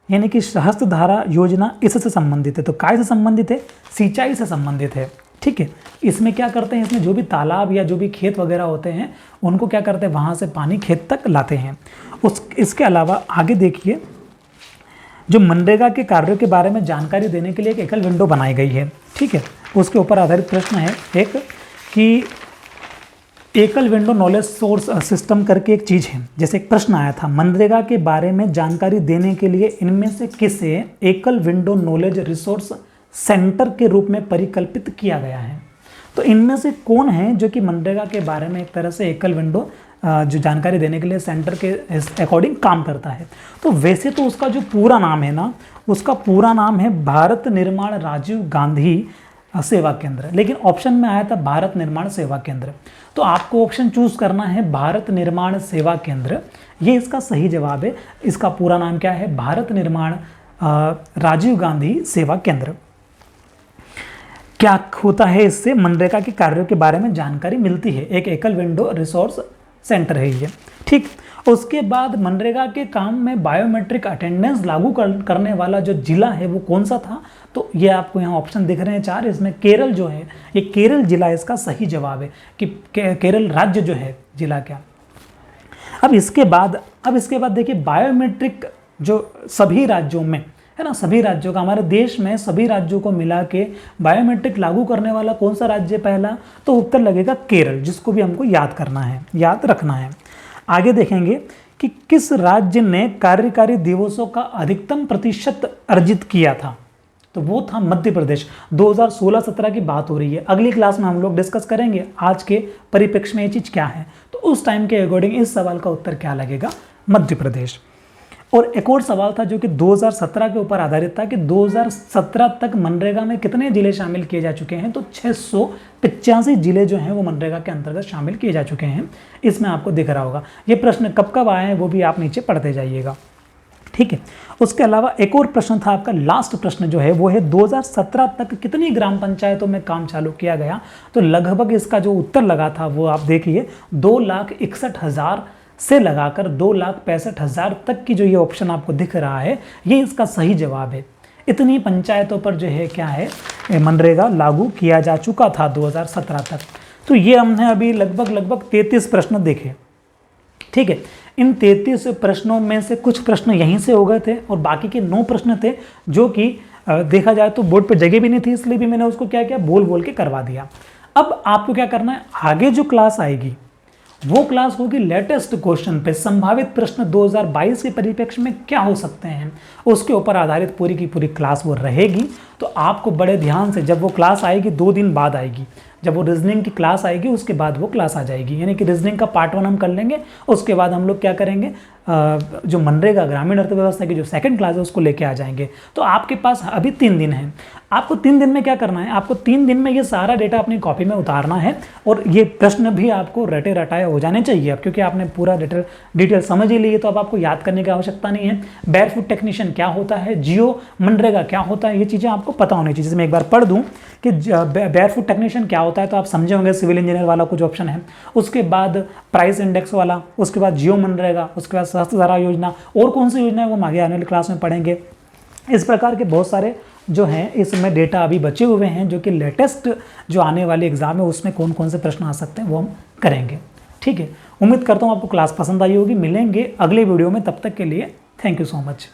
यानी कि सहस्त्रधारा योजना इससे संबंधित है। तो काय से संबंधित है? सिंचाई से संबंधित है। ठीक है, इसमें क्या करते हैं, इसमें जो भी तालाब या जो भी खेत वगैरह होते हैं उनको क्या करते हैं, वहाँ से पानी खेत तक लाते हैं। इसके अलावा आगे देखिए, जो मनरेगा के कार्यों के बारे में जानकारी देने के लिए एक एकल विंडो बनाई गई है। ठीक है, उसके ऊपर आधारित प्रश्न है एक कि एकल विंडो नॉलेज सोर्स सिस्टम करके एक चीज़ है। जैसे एक प्रश्न आया था, मनरेगा के बारे में जानकारी देने के लिए इनमें से किसे एकल विंडो नॉलेज रिसोर्स सेंटर के रूप में परिकल्पित किया गया है। तो इनमें से कौन है जो कि मनरेगा के बारे में एक तरह से एकल विंडो जो जानकारी देने के लिए सेंटर के अकॉर्डिंग काम करता है। तो वैसे तो उसका जो पूरा नाम है ना, उसका पूरा नाम है भारत निर्माण राजीव गांधी सेवा केंद्र, लेकिन ऑप्शन में आया था भारत निर्माण सेवा केंद्र। तो आपको ऑप्शन चूज करना है भारत निर्माण सेवा केंद्र, ये इसका सही जवाब है। इसका पूरा नाम क्या है? भारत निर्माण राजीव गांधी सेवा केंद्र। क्या होता है इससे? मनरेगा के कार्यों के बारे में जानकारी मिलती है, एक एकल विंडो रिसोर्स सेंटर है ये। ठीक, उसके बाद मनरेगा के काम में बायोमेट्रिक अटेंडेंस लागू करने वाला जो जिला है वो कौन सा था? तो ये आपको यहाँ ऑप्शन दिख रहे हैं 4, इसमें केरल जो है, ये केरल जिला इसका सही जवाब है कि केरल राज्य जो है जिला क्या। अब इसके बाद अब इसके बाद देखिए बायोमेट्रिक जो सभी राज्यों में है ना, सभी राज्यों का, हमारे देश में सभी राज्यों को मिला के बायोमेट्रिक लागू करने वाला कौन सा राज्य पहला, तो उत्तर लगेगा केरल, जिसको भी हमको याद करना है, याद रखना है। आगे देखेंगे कि किस राज्य ने कार्यकारी दिवसों का अधिकतम प्रतिशत अर्जित किया था, तो वो था मध्य प्रदेश। 2016-17 की बात हो रही है, अगली क्लास में हम लोग डिस्कस करेंगे आज के परिप्रेक्ष्य में ये चीज़ क्या है, तो उस टाइम के अकॉर्डिंग इस सवाल का उत्तर क्या लगेगा, मध्य प्रदेश। और एक और सवाल था जो कि 2017 के ऊपर आधारित था कि 2017 तक मनरेगा में कितने जिले शामिल किए जा चुके हैं, तो 685 जिले जो हैं वो मनरेगा के अंतर्गत शामिल किए जा चुके हैं। इसमें आपको दिख रहा होगा। ये प्रश्न कब कब आए हैं वो भी आप नीचे पढ़ते जाइएगा, ठीक है। उसके अलावा एक और प्रश्न था आपका, लास्ट प्रश्न जो है वो है 2017 तक कितनी ग्राम पंचायतों में काम चालू किया गया, तो लगभग इसका जो उत्तर लगा था वो आप देखिए 2,61,000 से लगाकर 2,65,000 तक की जो ये ऑप्शन आपको दिख रहा है, ये इसका सही जवाब है। इतनी पंचायतों पर जो है क्या है, मनरेगा लागू किया जा चुका था 2017 तक। तो ये हमने अभी लगभग 33 प्रश्न देखे, ठीक है। इन 33 प्रश्नों में से कुछ प्रश्न यहीं से हो गए थे और बाकी के 9 प्रश्न थे जो कि देखा जाए तो बोर्ड पर जगह भी नहीं थी, इसलिए भी मैंने उसको क्या किया, बोल के करवा दिया। अब आपको क्या करना है, आगे जो क्लास आएगी वो क्लास होगी लेटेस्ट क्वेश्चन पे, संभावित प्रश्न 2022 के परिप्रेक्ष्य में क्या हो सकते हैं, उसके ऊपर आधारित पूरी की पूरी क्लास वो रहेगी। तो आपको बड़े ध्यान से, जब वो क्लास आएगी 2 दिन बाद आएगी, जब वो रीजनिंग की क्लास आएगी उसके बाद वो क्लास आ जाएगी, यानी कि रीजनिंग का पार्ट 1 हम कर लेंगे, उसके बाद हम लोग क्या करेंगे, जो मनरेगा ग्रामीण अर्थव्यवस्था की जो सेकंड क्लास है उसको लेके आ जाएंगे। तो आपके पास अभी 3 दिन है, आपको 3 दिन में क्या करना है, आपको 3 दिन में ये सारा डेटा अपनी कॉपी में उतारना है और ये प्रश्न भी आपको रटे रटाए हो जाने चाहिए अब, क्योंकि आपने पूरा डिटेल समझ ही ली है, तो अब आपको याद करने की आवश्यकता नहीं है। बैरफुट टेक्नीशियन क्या होता है, जियो मनरेगा क्या होता है, ये चीज़ें आपको पता होनी चाहिए। जैसे मैं एक बार पढ़ दूँ कि बैरफुट टेक्नीशियन क्या होता है, तो आप समझे होंगे, सिविल इंजीनियर वाला कुछ ऑप्शन है, उसके बाद प्राइस इंडेक्स वाला, उसके बाद जियो मनरेगा, उसके बाद सहस्त्र धारा योजना, और कौन सी योजना है वो हम आगे आने वाली क्लास में पढ़ेंगे। इस प्रकार के बहुत सारे जो हैं इसमें डेटा अभी बचे हुए हैं, जो कि लेटेस्ट जो आने वाले एग्जाम है उसमें कौन कौन से प्रश्न आ सकते हैं वो हम करेंगे, ठीक है। उम्मीद करता हूँ आपको क्लास पसंद आई होगी। मिलेंगे अगले वीडियो में, तब तक के लिए थैंक यू सो मच।